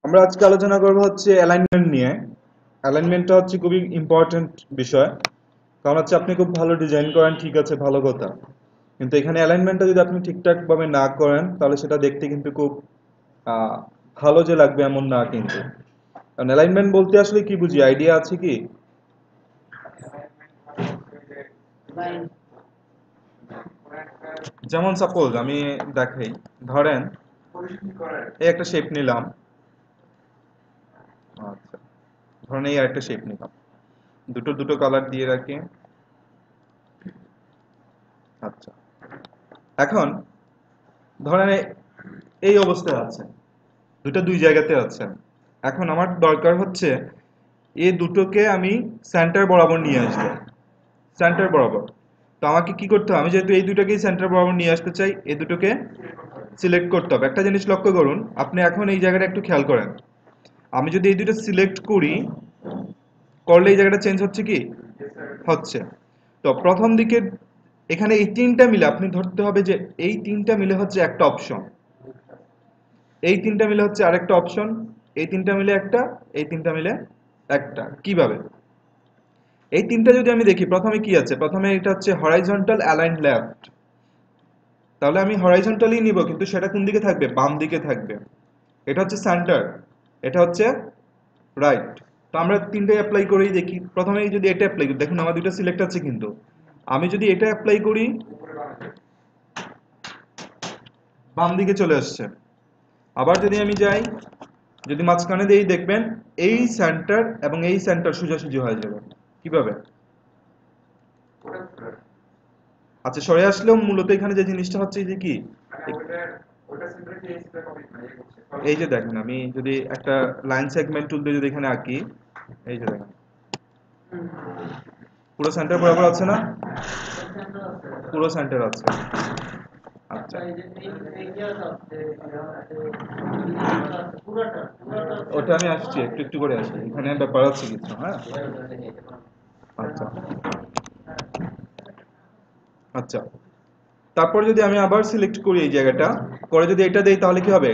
আমরা আজকে আলোচনা করব হচ্ছে অ্যালাইনমেন্ট নিয়ে। অ্যালাইনমেন্টটা হচ্ছে খুবই ইম্পর্টেন্ট বিষয়। কারণ হচ্ছে আপনি খুব ভালো ডিজাইন করেন, ঠিক আছে, ভালো কথা, কিন্তু এখানে অ্যালাইনমেন্টটা যদি আপনি ঠিকঠাক ভাবে না করেন তাহলে সেটা দেখতে কিন্তু খুব আহ, ভালো যে লাগবে এমন না কিন্তু। কারণ অ্যালাইনমেন্ট বলতে আসলে কি বুঝি, আইডিয়া আছে কি? যেমন সাপোজ আমি দেখাই, ধরেন এই একটা শেপ নিলাম। আচ্ছা, ধরেন এই একটা শেপ নিলাম, দুটো দুটো কালার দিয়ে রাখি। আচ্ছা, এখন ধরেন এই অবস্থায় আছে, দুটো দুই জায়গাতে আছে। এখন আমার দরকার হচ্ছে এই দুটোকে আমি সেন্টার বরাবর নিয়ে আসবো, সেন্টার বরাবর। তো আমাকে কি করতে হবে, আমি যেহেতু এই দুটোকেই সেন্টার বরাবর নিয়ে আসতে চাই, এই দুটোকে সিলেক্ট করতে হবে। একটা জিনিস লক্ষ্য করুন, আপনি এখন এই জায়গাটা একটু খেয়াল করেন, আমি যদি এই দুটো সিলেক্ট করি, করলে এই জায়গাটা চেঞ্জ হচ্ছে কি? হচ্ছে। তো প্রথম দিকে এখানে এই তিনটা মিলে আপনি ধরতে হবে যে এই তিনটা মিলে হচ্ছে একটা অপশন, এই তিনটা মিলে হচ্ছে আরেকটা অপশন, এই তিনটা মিলে একটা, এই তিনটা মিলে একটা। কিভাবে? এই তিনটা যদি আমি দেখি, প্রথমে কি আছে, প্রথমে এটা হচ্ছে হরাইজন্টাল অ্যালাইন্ড লেফট। তাহলে আমি হরাইজন্টালি নিব, কিন্তু সেটা কোন দিকে থাকবে? বাম দিকে থাকবে। এটা হচ্ছে সেন্টার, এটা হচ্ছে রাইট। তো আমরা তিনটাই অ্যাপ্লাই করেই দেখি। প্রথমে যদি এটা অ্যাপ্লাই করি, দেখুন আমার দুটো সিলেক্ট আছে, কিন্তু আমি যদি এটা অ্যাপ্লাই করি, বাম দিকে চলে আসছে। আবার যদি আমি যাই, যদি মাঝখানে দিই, দেখবেন এই সেন্টার এবং এই সেন্টার সোজাসুজি হয়ে যাবে। কিভাবে? আচ্ছা, সরে আসলেও মূলত এখানে যে জিনিসটা হচ্ছে যে কি, এই যে দেখেন, আমি যদি একটা লাইন সেগমেন্ট টুল দিয়ে যদি এখানে আঁকি, এই যে দেখেন পুরো সেন্টার বরাবর আছে না? পুরো সেন্টার আছে। আচ্ছা, ওটা আমি আসছি, একটু একটু করে আসি, এখানে ব্যাপার আছে কিছু। হ্যাঁ, আচ্ছা আচ্ছা। তারপর যদি আমি আবার সিলেক্ট করি এই জায়গাটা, করে যদি এটা দেই, তাহলে কি হবে?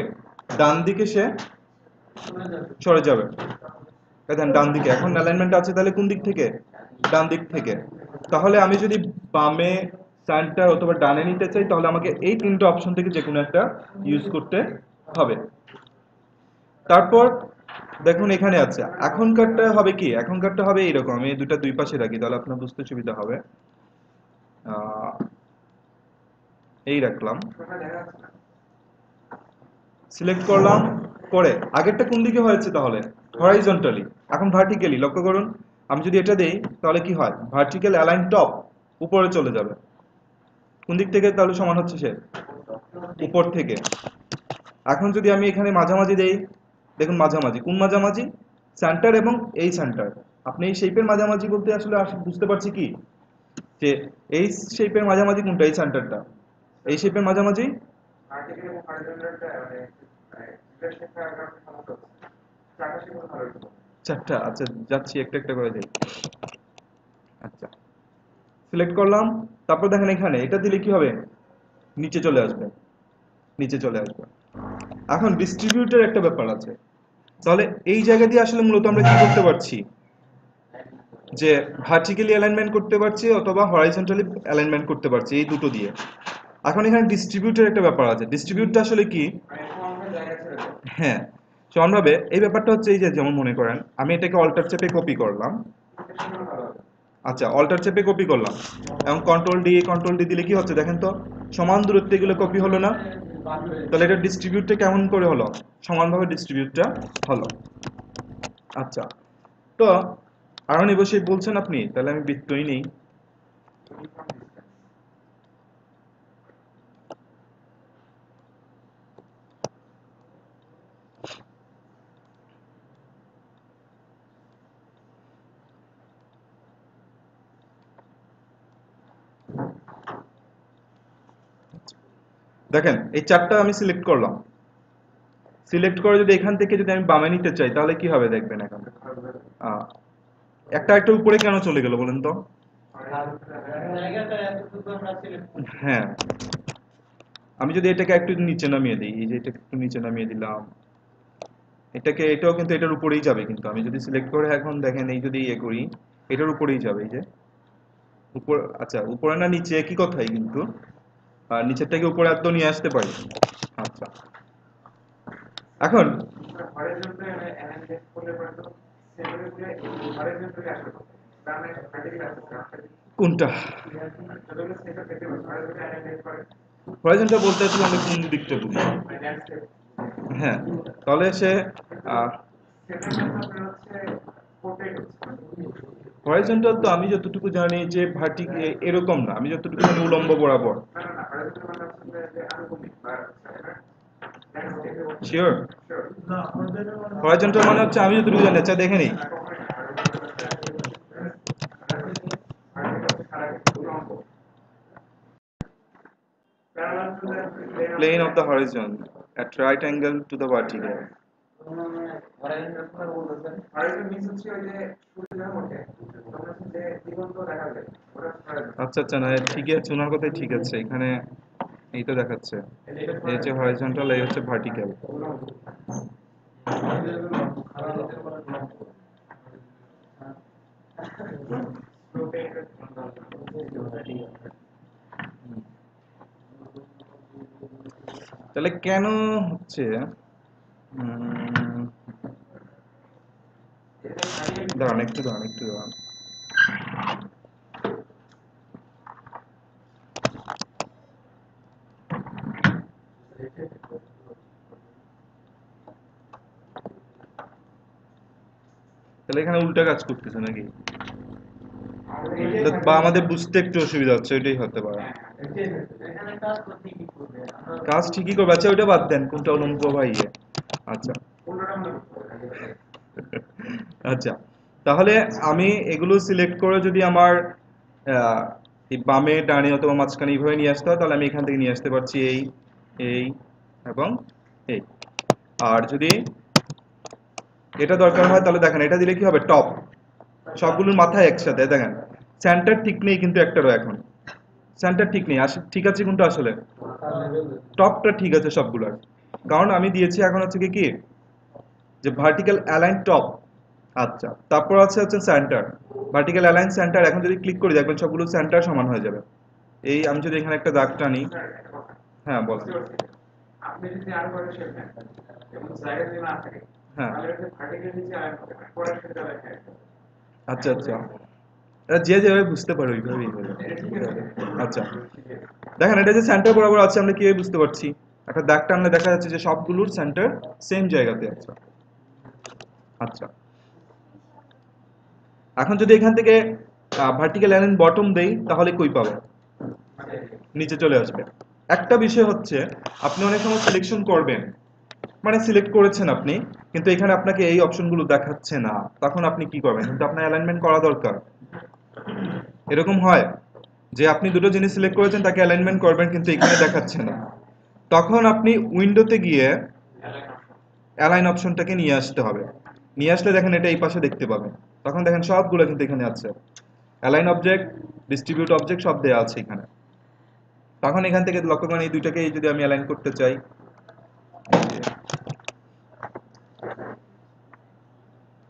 ডান দিকে সে সরে যাবে। দেখেন ডান দিকে এখন অ্যালাইনমেন্ট আছে, তাহলে কোন দিক থেকে? ডান দিক থেকে। তাহলে আমি যদি বামে, সেন্টার অথবা ডানে নিতে চাই, তাহলে আমাকে এই তিনটা অপশন থেকে যে কোনো একটা ইউজ করতে হবে। তারপর দেখুন এখানে আছে, এখনকারটা হবে কি, এখনকারটা হবে এইরকম। আমি এই দুটা দুই পাশে রাখি, তাহলে আপনার বুঝতে সুবিধা হবে। আহ, এই রাখলাম, সিলেক্ট করলাম, করে আগেরটা কোন দিকে হয়েছে তাহলে? হরাইজন্টালি। এখন ভার্টিক্যালি লক্ষ্য করুন, আমি যদি এটা দেই তাহলে কি হয়? ভার্টিক্যাল অ্যালাইন টপ উপরে চলে যাবে। কোন দিক থেকে তাহলে সমান হচ্ছে সে? উপর থেকে। এখন যদি আমি এখানে মাঝামাঝি দেই, দেখুন মাঝামাঝি, কোন মাঝামাঝি? সেন্টার এবং এই সেন্টার। আপনি এই শেপের মাঝামাঝি বলতে আসলে বুঝতে পারছি কি, যে এই শেপের মাঝামাঝি কোনটা? এই সেন্টারটা। এই শেপের মাঝামাঝি চারটা। আচ্ছা, যাচ্ছি একটা একটা করে যাই। আচ্ছা, সিলেক্ট করলাম। তারপর দেখেন এখানে এটা দিলে কি হবে? নিচে চলে আসবে, নিচে চলে আসবে। এখন ডিস্ট্রিবিউটের একটা ব্যাপার আছে। তাহলে এই জায়গা দিয়ে আসলে মূলত আমরা কি করতে পারছি, যে ভার্টিক্যালি অ্যালাইনমেন্ট করতে পারছি অথবা হরাইজন্টালি অ্যালাইনমেন্ট করতে পারছি, এই দুটো দিয়ে। এখন এখানে ডিস্ট্রিবিউটের একটা ব্যাপার আছে। ডিস্ট্রিবিউটটা আসলে কি? হ্যাঁ, সমানভাবে এই ব্যাপারটা হচ্ছে এই যে, যেমন মনে করেন আমি এটাকে অল্টার চেপে কপি করলাম। আচ্ছা, অল্টার চেপে কপি করলাম এবং কন্ট্রোল ডি দিলে কি হচ্ছে দেখেন তো? সমান দূরত্বে এগুলো কপি হলো না? তাহলে এটা ডিস্ট্রিবিউটটা কেমন করে হলো? সমানভাবে ডিস্ট্রিবিউটটা হলো। আচ্ছা, তো আরো নিব সেই বলছেন আপনি, তাহলে আমি বৃত্তই নেই। দেখেন এই চারটা আমি সিলেক্ট করলাম। সিলেক্ট করে যদি এখান থেকে যদি আমি বামে নিতে চাই, তাহলে কি হবে দেখবেন এখন? আহ, একটা একটা উপরে কেন চলে গেল বলেন তো? হ্যাঁ, আমি যদি এটাকে একটু নিচে নামিয়ে দিই, এই যে এটাকে একটু নিচে নামিয়ে দিলাম, এটাও কিন্তু এটার উপরেই যাবে, কিন্তু আমি যদি সিলেক্ট করে এখন দেখেন এই যদি ইয়ে করি এটার উপরেই যাবে, এই যে উপর। আচ্ছা উপরে না নিচে একই কথাই কিন্তু, আর নিচের থেকে উপরে আর তো নিয়ে আসতে পারি। আচ্ছা এখন কোনটা হরাইজনটা বলতে চাচ্ছিলাম আমি কোন দিকটা বুঝি? হ্যাঁ, তাহলে সে হরাইজন্টাল তো আমি যতটুকু জানি যে ভার্টিক এরকম না, আমি যতটুকু জানি উলম্ব বরাবর। শিওর? হরাইজন্টাল মানে হচ্ছে আমি যতটুকু জানি, আচ্ছা দেখে নিই। Plane of the horizon at right angle to the vertical. আচ্ছা আচ্ছা, না ঠিকই আছে, ওনার কথাই ঠিক আছে। এখানে এই তো দেখাচ্ছে, এই হচ্ছে হরাইজন্টাল, এই হচ্ছে ভার্টিক্যাল। তাহলে কেন হচ্ছে দাঁড়ান একটু, দাঁড়ান একটু, দাঁড়ান। তাহলে এখানে উল্টা কাজ করতেছে নাকি, বা আমাদের বুঝতে একটু অসুবিধা হচ্ছে, ওইটাই হতে পারে। কাজ ঠিকই করবে। আচ্ছা ওইটা বাদ দেন, কোনটা উলম্ব বা ইয়ে। আচ্ছা আচ্ছা, তাহলে আমি এগুলো সিলেক্ট করে যদি আমার এই বামে ডানে অথবা মাঝখানে এইভাবে নিয়ে আসতে হয়, তাহলে আমি এখান থেকে নিয়ে আসতে পারছি এই এই এবং এই। আর যদি এটা দরকার হয় তাহলে দেখেন এটা দিলে কি হবে, টপ সবগুলোর মাথায় একসাথে দেখেন সেন্টার ঠিক নেই, কিন্তু একটারও এখন সেন্টার ঠিক নেই। ঠিক আছে কোনটা আসলে, টপটা ঠিক আছে সবগুলোর, কারণ আমি দিয়েছি এখন হচ্ছে কি যে ভার্টিক্যাল অ্যালাইন টপ। আচ্ছা তারপর হচ্ছে সেন্টার, ভার্টিক্যাল অ্যালাইন সেন্টার। এখন যদি ক্লিক করি দেখবেন সবগুলো সেন্টার সমান হয়ে যাবে। এই আমি যদি এখানে একটা দাগ টানি, হ্যাঁ বল, হ্যাঁ আচ্ছা আচ্ছা, এটা যে যেভাবে বুঝতে পারে ওইভাবেই হয়ে যাবে। আচ্ছা দেখেন এটা যে সেন্টার বরাবর আছে আমরা কিভাবে বুঝতে পারছি, একটা দাগ টানলে দেখা যাচ্ছে যে সবগুলোর সেন্টার সেম জায়গাতে আছে। আচ্ছা এখন যদি এখান থেকে ভার্টিক্যাল অ্যালাইন বটম দেই তাহলে কই পাবো, নিচে চলে আসবে। একটা বিষয় হচ্ছে আপনি অনেক সময় সিলেকশন করবেন, মানে সিলেক্ট করেছেন আপনি, কিন্তু এখানে আপনাকে এই অপশনগুলো দেখাচ্ছে না, তখন আপনি কি করবেন, কিন্তু আপনার অ্যালাইনমেন্ট করা দরকার। এরকম হয় যে আপনি দুটো জিনিস সিলেক্ট করেছেন, তাকে অ্যালাইনমেন্ট করবেন কিন্তু এখানে দেখাচ্ছে না, তখন আপনি উইন্ডোতে গিয়ে অ্যালাইন অপশনটাকে নিয়ে আসতে হবে। নিয়ে আসলে দেখেন এটা এই পাশে দেখতে পাবেন, তখন দেখেন সবগুলো কিন্তু এখানে আছে, অ্যালাইন অবজেক্ট, ডিস্ট্রিবিউট অবজেক্ট সব দেওয়া আছে এখানে। তখন এখান থেকে লক্ষ্য করেন এই দুইটাকে যদি আমি অ্যালাইন করতে চাই,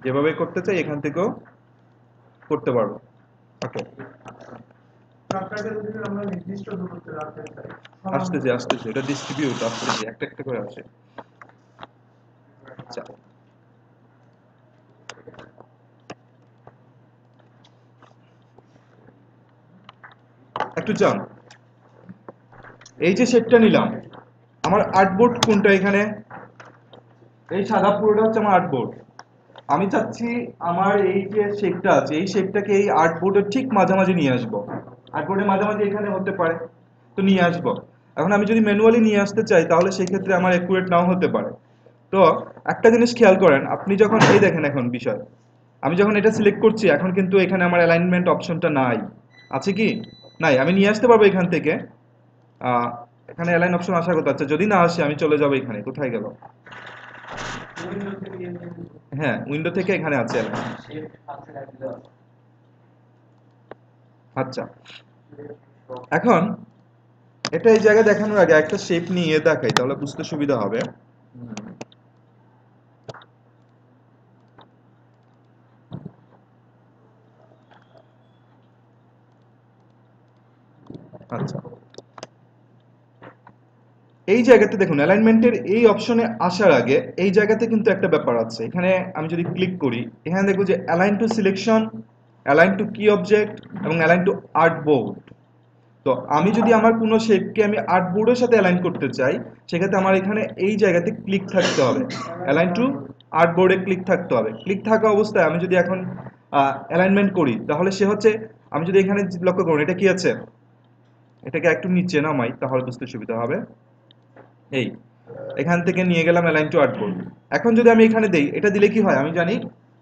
যেভাবে করতে চাই এখান থেকেও করতে পারবো। ওকে আসতেছে আসতেছে, এটা ডিস্ট্রিবিউট আসতেছে, একটা একটা করে আসে। আচ্ছা একটু যান, এই যে শেপটা নিলাম, আমার আর্টবোর্ড কোনটা এখানে, এই সাদা পুরোটা হচ্ছে আমার আর্টবোর্ড। আমি চাচ্ছি আমার এই যে শেপটা আছে এই শেপটাকে এই আর্টবোর্ডের ঠিক মাঝামাঝি নিয়ে আসবো, আর্টবোর্ডের মাঝামাঝি এখানে হতে পারে, তো নিয়ে আসবো। এখন আমি যদি ম্যানুয়ালি নিয়ে আসতে চাই তাহলে সেক্ষেত্রে আমার অ্যাকুরেট নাও হতে পারে। তো একটা জিনিস খেয়াল করেন, আপনি যখন এই দেখেন এখন বিষয়, আমি যখন এটা সিলেক্ট করছি এখন কিন্তু এখানে আমার অ্যালাইনমেন্ট অপশনটা নাই, আছে কি নাই, আমি নিয়ে আসতে পারবো এখান থেকে। আহ, এখানে অ্যালাইন অপশন আসার কথা, আচ্ছা যদি না আসে আমি চলে যাবো এখানে, কোথায় গেল, হ্যাঁ উইন্ডো থেকে এখানে আছে align। আচ্ছা এখন এটা এই জায়গায় দেখানোর আগে একটা শেপ নিয়ে দেখাই তাহলে বুঝতে সুবিধা হবে। আচ্ছা, এই জায়গাতে দেখুন অ্যালাইনমেন্টের এই অপশনে আসার আগে এই জায়গাতে কিন্তু একটা ব্যাপার আছে। এখানে আমি যদি ক্লিক করি, এখানে দেখবো যে align two selection, align two কি অবজেক্ট এবং অ্যালাইন টু আর্টবোর্ড। তো আমি যদি আমার কোনো শেপকে আমি আর্টবোর্ডের সাথে অ্যালাইন করতে চাই, সেক্ষেত্রে আমার এখানে এই জায়গাতে ক্লিক থাকতে হবে, অ্যালাইন টু আর্টবোর্ডে ক্লিক থাকতে হবে। ক্লিক থাকা অবস্থায় আমি যদি এখন অ্যালাইনমেন্ট করি, তাহলে সে হচ্ছে, আমি যদি এখানে লক্ষ্য করুন এটা কি আছে, এটাকে একটু নিচে নামাই তাহলে বুঝতে সুবিধা হবে। এই এখান থেকে নিয়ে গেলাম অ্যালাইন টু আর্টবোর্ড। এখন যদি আমি এখানে দেই, এটা দিলে কি হয় আমি জানি,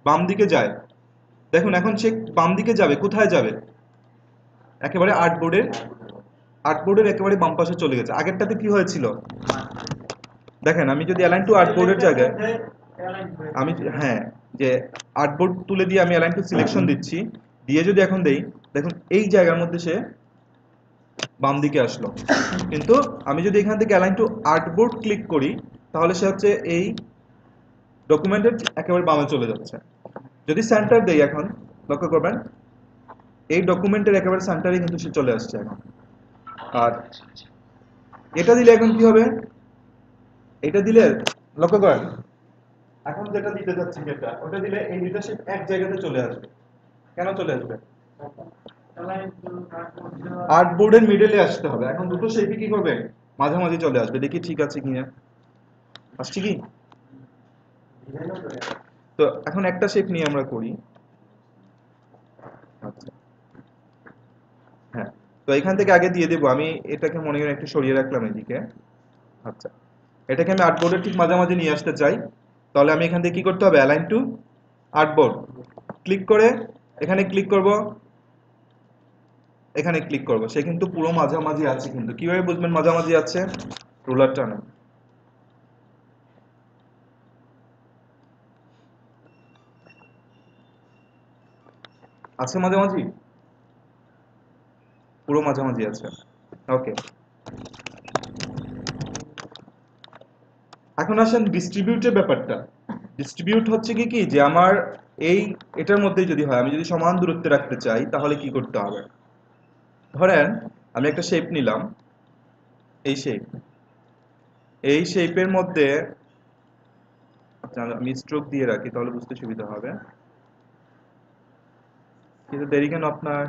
বাম দিকে যায়। দেখুন এখন সে বাম দিকে যাবে, কোথায় যাবে, একেবারে আর্টবোর্ডের একেবারে বাম পাশে চলে গেছে। আগেরটাতে কি হয়েছিল দেখেন, আমি যদি অ্যালাইন টু আর্টবোর্ডের জায়গায় আমি, হ্যাঁ, যে আর্টবোর্ড তুলে দিয়ে আমি অ্যালাইন টু সিলেকশন দিচ্ছি, দিয়ে যদি এখন দেই, দেখুন এই জায়গার মধ্যে সে বাম দিকে আসলো। কিন্তু আমি যদি এখান থেকে অ্যালাইন টু আর্টবোর্ড ক্লিক করি, তাহলে সে হচ্ছে এই ডকুমেন্টের একেবারে বামে চলে যাচ্ছে। যদি সেন্টার দেই, এখন লক্ষ্য করবেন এই ডকুমেন্টের একেবারে সেন্টারে কিন্তু সে চলে আসছে এখন। আর এটা দিলে এখন কি হবে, এটা দিলে লক্ষ্য করেন, এখন যেটা দিতে যাচ্ছি যেটা, ওটা দিলে এই দুইটা শেপ এক জায়গাতে চলে আসবে। কেন চলে আসবে, আর্টবোর্ডের মিডলে আসতে হবে। এখন দুটো শেপই কি করবে, মাঝামাঝি চলে আসবে। দেখি ঠিক আছে কিনা, আসছে কি। তো এখন একটা শেপ নিয়ে আমরা করি। আচ্ছা, হ্যাঁ, তো এখান থেকে আগে দিয়ে দেবো আমি, এটাকে মনে করেন একটু সরিয়ে রাখলাম এদিকে। আচ্ছা, এটাকে আমি আর্টবোর্ডের ঠিক মাঝামাঝি নিয়ে আসতে চাই, তাহলে আমি এখান থেকে কি করতে হবে, অ্যালাইন টু আর্টবোর্ড ক্লিক করে এখানে ক্লিক করব, এখানে ক্লিক করব। সে কিন্তু পুরো মাঝামাঝি আছে। কিন্তু কিভাবে বুঝবেন মাঝামাঝি আছে, রুলার টানে, আছে মাঝামাঝি, পুরো মাঝামাঝি আছে। ওকে, এখন আসেন ডিস্ট্রিবিউটের ব্যাপারটা। ডিস্ট্রিবিউট হচ্ছে কি কি যে আমার এই এটার মধ্যেই যদি হয়, আমি যদি সমান দূরত্বে রাখতে চাই, তাহলে কি করতে হবে, ধরেন আমি একটা শেপ নিলাম, এই শেপ, এই শেপের মধ্যে, আচ্ছা আমি স্ট্রোক দিয়ে রাখি তাহলে বুঝতে সুবিধা হবে। কিন্তু দেরি কেন আপনার,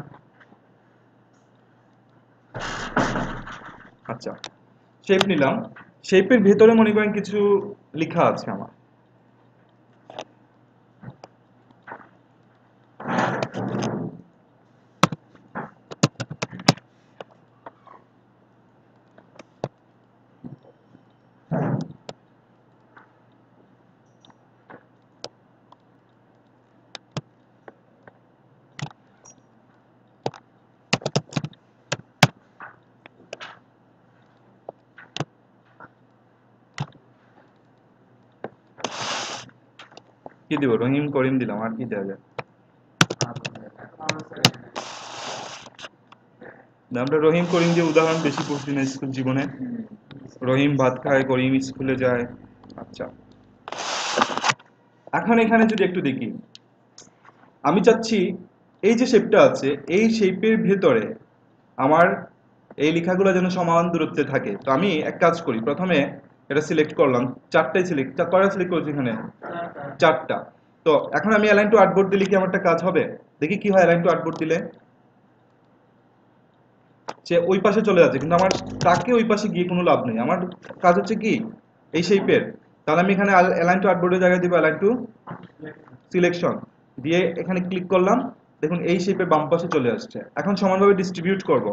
আচ্ছা শেপ নিলাম, শেপের ভেতরে মনে করেন কিছু লেখা আছে আমার, কি দিব, রহিম করিম দিলাম, আর কি দেওয়া যায়, আমরা রহিম করিম যে উদাহরণ বেশি পড়ছি না স্কুল জীবনে, রহিম ভাত খায়, করিম স্কুলে যায়। আচ্ছা, এখন এখানে যদি একটু দেখি, আমি চাচ্ছি এই যে শেপটা আছে, এই শেপের ভেতরে আমার এই লেখাগুলো যেন সমান দূরত্বে থাকে। তো আমি এক কাজ করি, প্রথমে এটা সিলেক্ট করলাম, চারটাই সিলেক্ট, কয়টা সিলেক্ট করেছি এখানে, চারটা। তো এখন আমি অ্যালাইন টু আর্টবোর্ড দিলে কি আমার একটা কাজ হবে, দেখি কি হয়। অ্যালাইন টু আর্টবোর্ড দিলে সে ওই পাশে চলে যাচ্ছে, কিন্তু আমার তাকে ওই পাশে গিয়ে কোনো লাভ নেই। আমার কাজ হচ্ছে কি এই শেপের, তাহলে আমি এখানে অ্যালাইন টু আর্টবোর্ডের জায়গায় দিব অ্যালাইন টু সিলেকশন, দিয়ে এখানে ক্লিক করলাম, দেখুন এই শেপের বাম পাশে চলে আসছে। এখন সমানভাবে ডিস্ট্রিবিউট করব,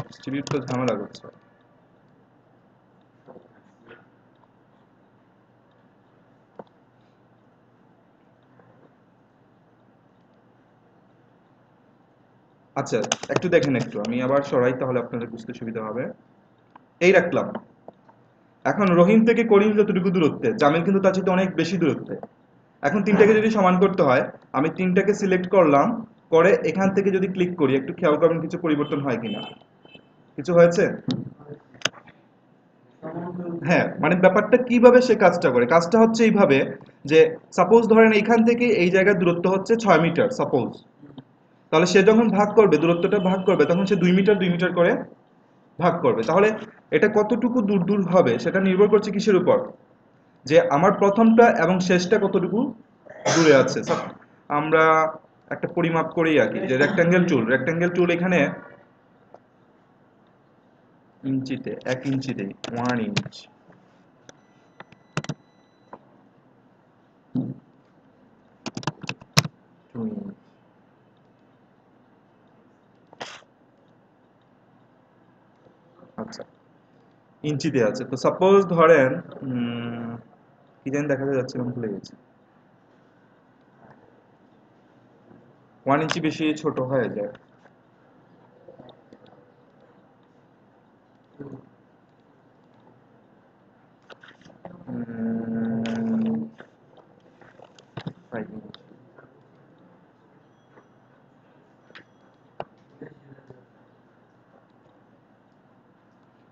ডিস্ট্রিবিউট তো ঝামেলা করছে। আচ্ছা একটু দেখেন, একটু আমি আবার সরাই তাহলে আপনাদের বুঝতে সুবিধা হবে। এই রাখলাম। এখন রহিম থেকে করিম যতটুকু দূরত্বে, জামিল কিন্তু তার চেয়ে অনেক বেশি দূরত্বে। এখন তিনটাকে যদি সমান করতে হয়, আমি তিনটাকে সিলেক্ট করলাম, করে এখান থেকে যদি ক্লিক করি, একটু খেয়াল করবেন কিছু পরিবর্তন হয় কিনা, কিছু হয়েছে। হ্যাঁ, মানে ব্যাপারটা কিভাবে সে কাজটা করে, কাজটা হচ্ছে এইভাবে যে সাপোজ ধরেন এইখান থেকে এই জায়গার দূরত্ব হচ্ছে 6 মিটার সাপোজ, তাহলে সে যখন ভাগ করবে, দূরত্বটা ভাগ করবে, তখন সে 2 মিটার 2 মিটার করে ভাগ করবে। তাহলে এটা কতটুকু দূর দূর হবে সেটা নির্ভর করছে কিসের উপর, যে আমার প্রথমটা এবং শেষটা কতটুকু দূরে আছে। আমরা একটা পরিমাপ করেই আঁকি, যে রেক্ট্যাঙ্গেল টুল এখানে ইঞ্চিতে, 1 ইঞ্চিতে 1 ইঞ্চ, আচ্ছা ইঞ্চিতে আছে। তো সাপোজ ধরেন কি জানি দেখাতে যাচ্ছিলাম, ভুলে গেছি। 1 ইঞ্চি বেশি ছোট হয়ে যায়। উম, 5 ইঞ্চি।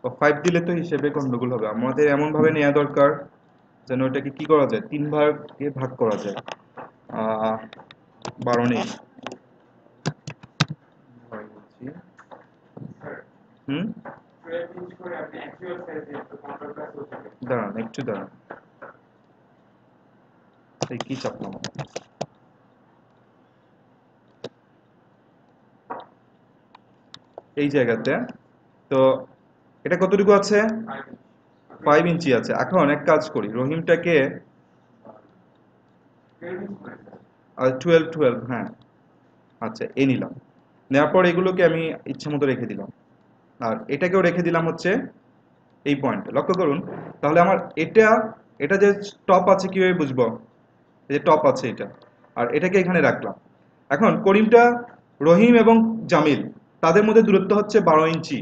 ও 5 দিলে তো হিসেবে গন্ডগোল হবে, আমাদের এমন ভাবে নেওয়া দরকার যেন ওটাকে কি করা যায়, 3 ভাগে ভাগ করা যায়। 12 নেই, 6 ইঞ্চি। হুম, দাঁড়ান একটু দাঁড়ান, এই কি চাপলাম, এই জায়গাতে। তো এটা কতটুকু আছে, 5 ইঞ্চি আছে। এখন এক কাজ করি, রহিমটাকে 12 হ্যাঁ, আচ্ছা এ নিলাম। নেওয়ার পর এগুলোকে আমি ইচ্ছা মতো রেখে দিলাম, আর এটাকেও রেখে দিলাম হচ্ছে এই পয়েন্টে। লক্ষ্য করুন, তাহলে আমার এটা, এটা যে টপ আছে কিভাবে বুঝবো, এই যে টপ আছে এটা, আর এটাকে এখানে রাখলাম। এখন করিমটা, রহিম এবং জামিল তাদের মধ্যে দূরত্ব হচ্ছে 12 ইঞ্চি।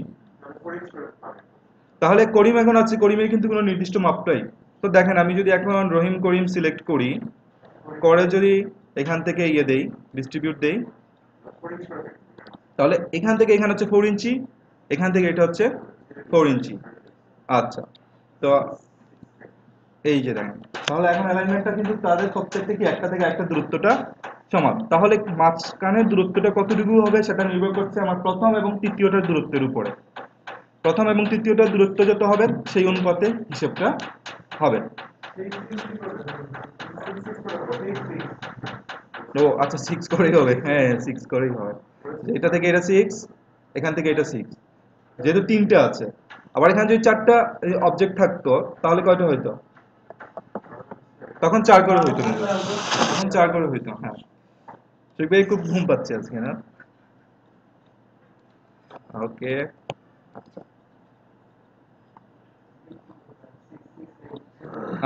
তাহলে করিম এখন আছে, করিমের কিন্তু কোনো নির্দিষ্ট মাপটাই। তো দেখেন, আমি যদি এখন রহিম করিম সিলেক্ট করি, করে যদি এখান থেকে ইয়ে দেই, ডিস্ট্রিবিউট দেই, তাহলে এখান থেকে এখানে হচ্ছে 4 ইঞ্চি, এখান থেকে এটা হচ্ছে 4 ইঞ্চি। আচ্ছা, তো এই যে দেখেন, তাহলে এখন অ্যালাইনমেন্টটা কিন্তু তাদের প্রত্যেকটা কি একটা থেকে একটা দূরত্বটা সমান। তাহলে মাঝখানের দূরত্বটা কতটুকু হবে সেটা নির্ভর করছে আমার প্রথম এবং তৃতীয়টার দূরত্বের উপরে। প্রথম এবং তৃতীয়টার দূরত্ব যত হবে সেই অনুপাতে হিসেবটা হবে। ও আচ্ছা, 6 করেই হবে, হ্যাঁ 6 করেই হবে। এটা থেকে এটা 6, এখান থেকে এটা 6, যেহেতু 3টা আছে। আবার এখানে যদি 4টা অবজেক্ট থাকতো তাহলে কয়টা হইতো, তখন 4 করে হইতো, কিন্তু তখন 4 করে হইতো। হ্যাঁ, শিখবে, খুব ঘুম পাচ্ছে আজকে না। ওকে, আচ্ছা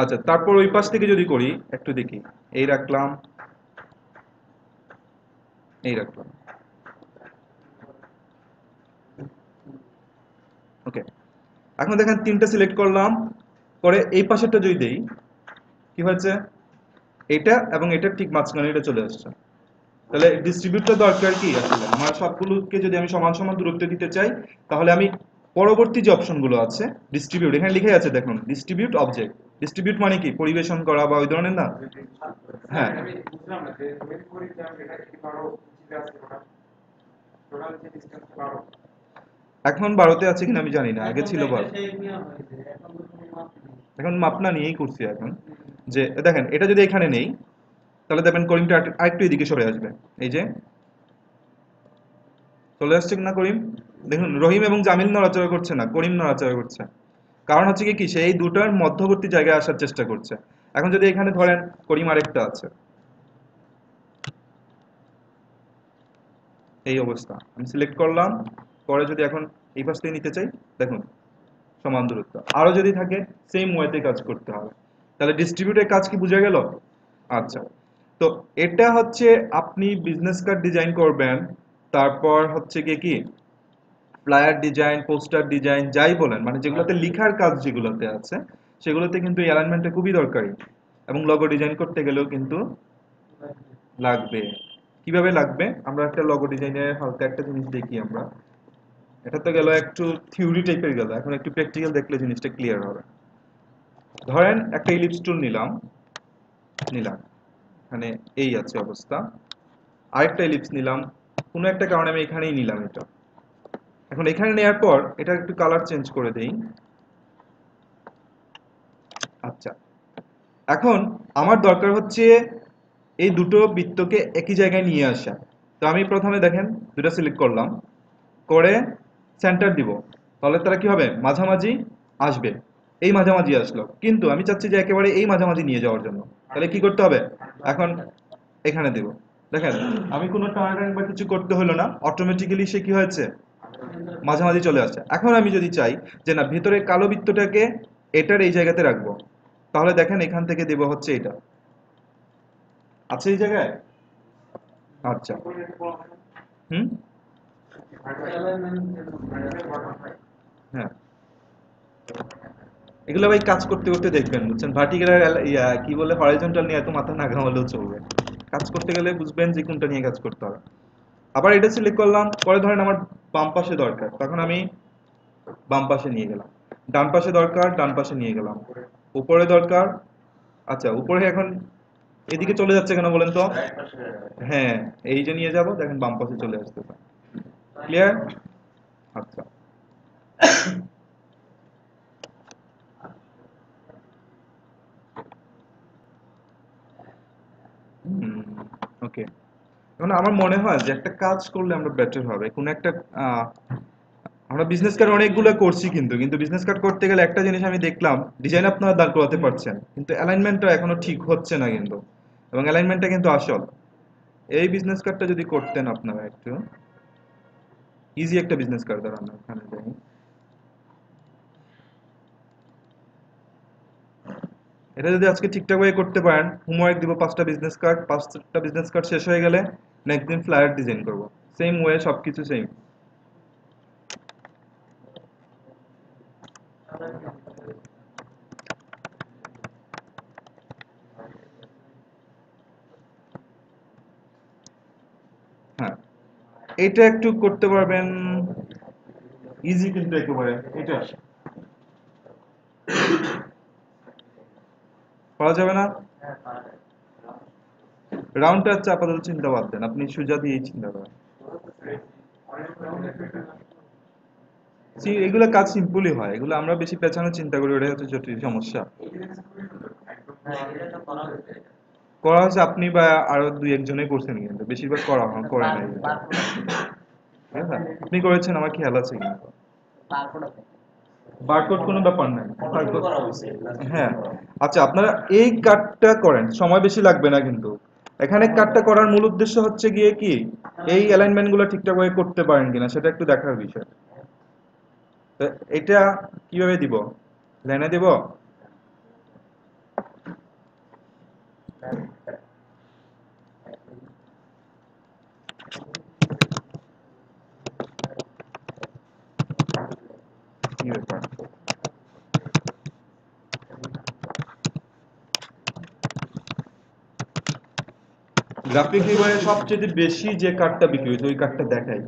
আচ্ছা, তারপর ওই পাশ থেকে যদি করি একটু দেখি, এই রাখলাম, এই রাখলাম, ওকে। এখন দেখেন 3টা সিলেক্ট করলাম, করে এই পাশেরটা যদি দেই, কি হয়েছে, এটা এবং এটা ঠিক মাঝখানে এটা চলে আসছে। তাহলে ডিস্ট্রিবিউটটা দরকার কি, আসলে আমার সবগুলোকে যদি আমি সমান সমান দূরত্ব দিতে চাই, তাহলে আমি পরবর্তী যে অপশনগুলো আছে, ডিস্ট্রিবিউট, এখানে লিখে আছে দেখুন, ডিস্ট্রিবিউট অবজেক্ট। ডিস্ট্রিবিউট মানে কি, পরিবেশন করা বা ওই ধরনের না। হ্যাঁ, এখন 12তে আছে কিনা আমি জানি না, আগে ছিল 12। এখন মাপনা নিয়েই করছি এখন, যে দেখেন এটা যদি এখানে নেই, তাহলে দেখবেন করিমটা আরেকটু এদিকে সরে আসবে। এই যে চলে আসছে না করিম, দেখুন রহিম এবং জামিল নড়াচড়া করছে না, করিম নড়াচড়া করছে। কারণ হচ্ছে কি, সেই দুটার মধ্যবর্তী জায়গায় আসার চেষ্টা করছে। এখন যদি এখানে ধরেন করিম আরেকটা আছে, এই অবস্থা, আমি সিলেক্ট করলাম, পরে যদি এখন এই পাশ থেকে নিতে চাই, দেখুন সমান দূরত্ব। আরো যদি থাকে, সেম ওয়েতে কাজ করতে হবে। তাহলে ডিস্ট্রিবিউটের কাজ কি বোঝা গেল? আচ্ছা, তো এটা হচ্ছে আপনি বিজনেস কার্ড ডিজাইন করবেন, তারপর হচ্ছে গিয়ে কি ফ্লায়ার ডিজাইন, পোস্টার ডিজাইন, যাই বলেন, মানে যেগুলোতে লেখার কাজ যেগুলোতে আছে, সেগুলোতে কিন্তু এই অ্যালাইনমেন্টটা খুবই দরকারি। এবং লগো ডিজাইন করতে গেলেও কিন্তু লাগবে। কিভাবে লাগবে, আমরা একটা লগো ডিজাইনের হালকা একটা জিনিস দেখি আমরা। এটা তো গেল একটু থিওরি টাইপের গেল, এখন একটু প্র্যাকটিক্যাল দেখলে জিনিসটা ক্লিয়ার হবে। ধরেন একটা ইলিপস টুল নিলাম, নিলাম, মানে এই আছে অবস্থা। আরেকটা ইলিপস নিলাম, কোনো একটা কারণে আমি এখানেই নিলাম এটা। এখন এখানে নেওয়ার পর এটা একটু কালার চেঞ্জ করে দেই। আচ্ছা, এখন আমার দরকার হচ্ছে এই দুটো বৃত্তকে একই জায়গায় নিয়ে আসা। তো আমি প্রথমে দেখেন দুটো সিলেক্ট করলাম, করে সেন্টার দিব, তাহলে তারা কি হবে, মাঝামাঝি আসবে। এই মাঝামাঝি আসলো, কিন্তু আমি চাচ্ছি যে একেবারে এই মাঝামাঝি নিয়ে যাওয়ার জন্য, তাহলে কি করতে হবে, এখন এখানে দিব। দেখেন আমি কোনো টার্ন বা কিছু করতে হলো না, অটোমেটিক্যালি সে কি হয়েছে, মাঝামাঝি চলে আসছে। এখন আমি যদি চাই যে না ভেতরে কালো বৃত্তটাকে এটার এই জায়গাতে রাখবো, তাহলে দেখেন এখান থেকে দেব হচ্ছে এটা, আছে এই জায়গায়। আচ্ছা, হুম, হ্যাঁ, এগুলো ভাই কাজ করতে করতে দেখবেন, বুঝছেন, ভার্টিক্যাল কি বলে হরাইজন্টাল নিয়ে এত মাথা না ঘামালেও চলবে, কাজ করতে গেলে বুঝবেন যে কোনটা নিয়ে কাজ করতে হবে। আবার এটা সিলেক্ট করলাম, পরে ধরেন আমার বাম পাশে দরকার, তখন আমি বাম পাশে নিয়ে গেলাম, ডান পাশে দরকার ডান পাশে নিয়ে গেলাম, উপরে দরকার, আচ্ছা উপরে এখন এদিকে চলে যাচ্ছে কেন বলেন তো, হ্যাঁ এই যে নিয়ে যাব দেখেন বাম পাশে চলে আসতেছে, ক্লিয়ার। আচ্ছা, ওকে, এখন আমার মনে হয় যে একটা কাজ করলে আমরা বেটার হবে, কোন একটা আহ, আমরা বিজনেস কার্ড অনেকগুলো করছি, কিন্তু কিন্তু বিজনেস কার্ড করতে গেলে একটা জিনিস আমি দেখলাম, ডিজাইন আপনারা দাঁড় করাতে পারছেন কিন্তু অ্যালাইনমেন্টটা এখনো ঠিক হচ্ছে না কিন্তু, এবং অ্যালাইনমেন্টটা কিন্তু আসল। এই বিজনেস কার্ডটা যদি করতেন আপনারা একটু ইজি, একটা বিজনেস কার্ড দ্বারা আমরা ওখানে যাই, এটা যদি আজকে ঠিকঠাক ভাবে করতে পারেন, হোমওয়ার্ক দিব 5টা বিজনেস কার্ড, 5টা বিজনেস কার্ড শেষ হয়ে গেলে নেক্সট দিন ফ্লায়ার ডিজাইন করব, সেম ওয়ে সবকিছু সেম। হ্যাঁ, এটা একটু করতে পারবেন, ইজি কিন্তু একেবারে, এটা করা যাবে না। রাউন্ডটা হচ্ছে আপাতত চিন্তা বাদ দেন, আপনি সোজা দিয়েই চিন্তা করেন। এগুলো কাজ সিম্পলই হয়, এগুলো আমরা বেশি পেছানো চিন্তা করি, ওটাই হচ্ছে জটিল সমস্যা। করা হচ্ছে আপনি বা আরো দুই একজনে করছেন, কিন্তু বেশিরভাগ করা হয় করে নাই এটা। ঠিক আছে? আপনি করেছেন, আমার খেয়াল আছে কিন্তু বারকোড কোনো ব্যাপার নাই, বারকোড, হ্যাঁ। আচ্ছা, আপনারা এই কার্ডটা করেন, সময় বেশি লাগবে না কিন্তু। এখানে কার্ডটা করার মূল উদ্দেশ্য হচ্ছে গিয়ে কি, এই অ্যালাইনমেন্ট গুলো ঠিকঠাক ভাবে করতে পারেন কিনা সেটা একটু দেখার বিষয়। তো এটা কিভাবে দিব, লাইনে দিব, কি ব্যাপার, গ্রাফিক রিবারে সবচেয়ে বেশি যে কার্ডটা বিক্রি হয়েছে ওই কার্ডটা দেখাই।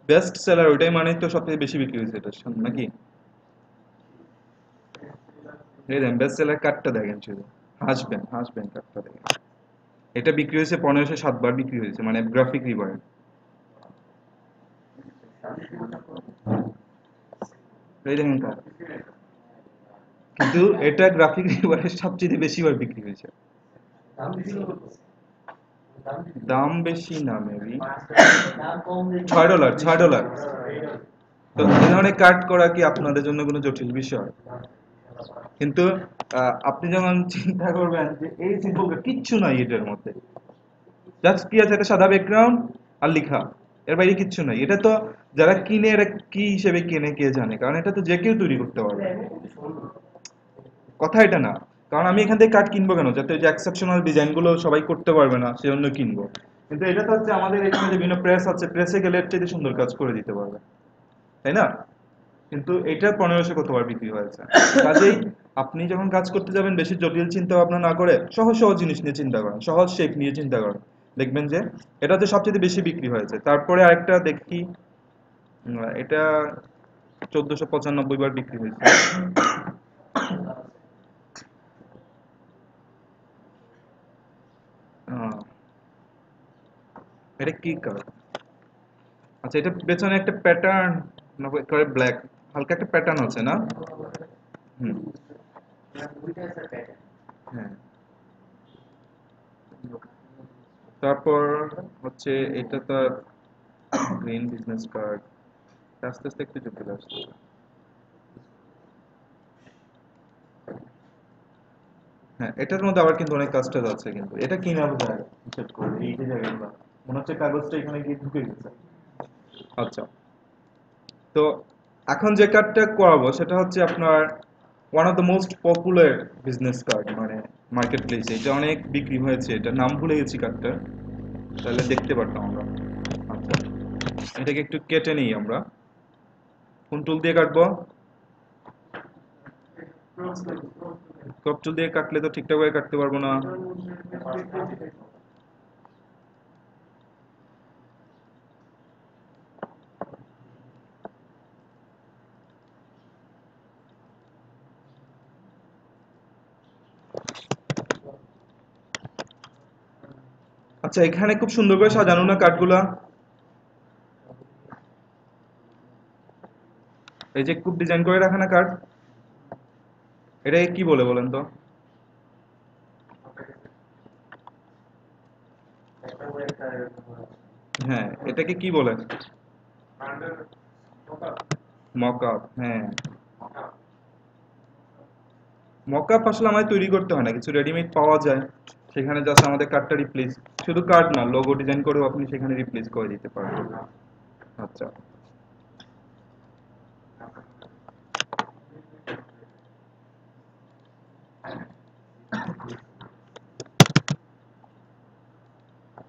বেস্ট সেলার ওইটাই, মানে তো সবচেয়ে বেশি বিক্রি হয়েছে এটা নাকি, এই দেন বেস্ট সেলার কার্ডটা দেখেন শুধু, হাসবেন হাসবেন, কার্ডটা দেখেন, এটা বিক্রি হয়েছে 1507 বার বিক্রি হয়েছে, মানে গ্রাফিক রিবারে, এই দেখেন কার্ড, কিন্তু এটা গ্রাফিক রিবারে সবচেয়ে বেশি বার বিক্রি হয়েছে। দাম বেশি না মেবি, $6, $6। তো এই ধরনের কার্ড করা কি আপনাদের জন্য কোনো জটিল বিষয়, কিন্তু আপনি যখন চিন্তা করবেন যে এই সিম্বল কিচ্ছু নাই এটার মধ্যে, জাস্ট কি আছে, একটা সাদা ব্যাকগ্রাউন্ড আর লেখা, এর বাইরে কিচ্ছু নাই, এটা তো যারা কিনে এটা কি হিসেবে কিনে কে জানে, কারণ এটা তো যে কেউ তৈরি করতে পারবে, কথা এটা না। কারণ আমি এখান থেকে কার্ড কিনবো কেন, যাতে ওই যে এক্সেপশনাল ডিজাইন গুলো সবাই করতে পারবে না সেজন্য কিনবো, কিন্তু এটা তো হচ্ছে আমাদের এখানে যে বিভিন্ন প্রেস আছে, প্রেসে গেলে এর চেয়ে সুন্দর কাজ করে দিতে পারবে, তাই না। কিন্তু এটা 1500 কতবার বিক্রি হয়েছে, কাজেই আপনি যখন কাজ করতে যাবেন বেশি জটিল চিন্তা ভাবনা না করে সহজ সহজ জিনিস নিয়ে চিন্তা করেন, সহজ শেপ নিয়ে চিন্তা করেন, দেখবেন যে এটা হচ্ছে সবচেয়ে বেশি বিক্রি হয়েছে। তারপরে আরেকটা দেখি, এটা 1495 বার বিক্রি হয়েছে। আহ, এটা কি কালার? আচ্ছা, এটা পেছনে একটা প্যাটার্ন, করে ব্ল্যাক, হালকা একটা প্যাটার্ন আছে না? হুম, হ্যাঁ। তারপর হচ্ছে এটা তো গ্রিন বিজনেস কার্ড, আস্তে আস্তে একটু চলে আসছে। হ্যাঁ, এটার মধ্যে আবার কিন্তু অনেক কাজ টাজ আছে, কিন্তু এটা কি না বোঝায় হিসেব করে এই যে জায়গাগুলো মনে হচ্ছে কাগজটা এখানে গিয়ে ঢুকে গেছে। আচ্ছা, তো এখন যে কার্ডটা করাবো সেটা হচ্ছে আপনার one of the most popular business card, মানে মার্কেট প্লেসে এটা অনেক বিক্রি হয়েছে। এটার নাম ভুলে গেছি কার্ডটা, তাহলে দেখতে পারতাম আমরা। আচ্ছা, এটাকে একটু কেটে নিই আমরা। কোন টুল দিয়ে কাটবো? ক্রপ টুল দিয়ে কাটলে তো ঠিকঠাক ভাবে কাটতে পারবো না। আচ্ছা, এখানে খুব সুন্দর করে সাজানো না কার্ডগুলা? এই যে খুব ডিজাইন করে রাখা না কার্ড, এটাকে কি বলে বলেন তো? হ্যাঁ, এটাকে কি বলে? মক আপ, হ্যাঁ। মক আপ আসলে আমায় তৈরি করতে হয় না, কিছু রেডিমেড পাওয়া যায়, সেখানে জাস্ট আমাদের কার্ডটা রিপ্লেস, শুধু কার্ড না, লোগো ডিজাইন করেও আপনি সেখানে রিপ্লেস করে দিতে পারবেন। আচ্ছা,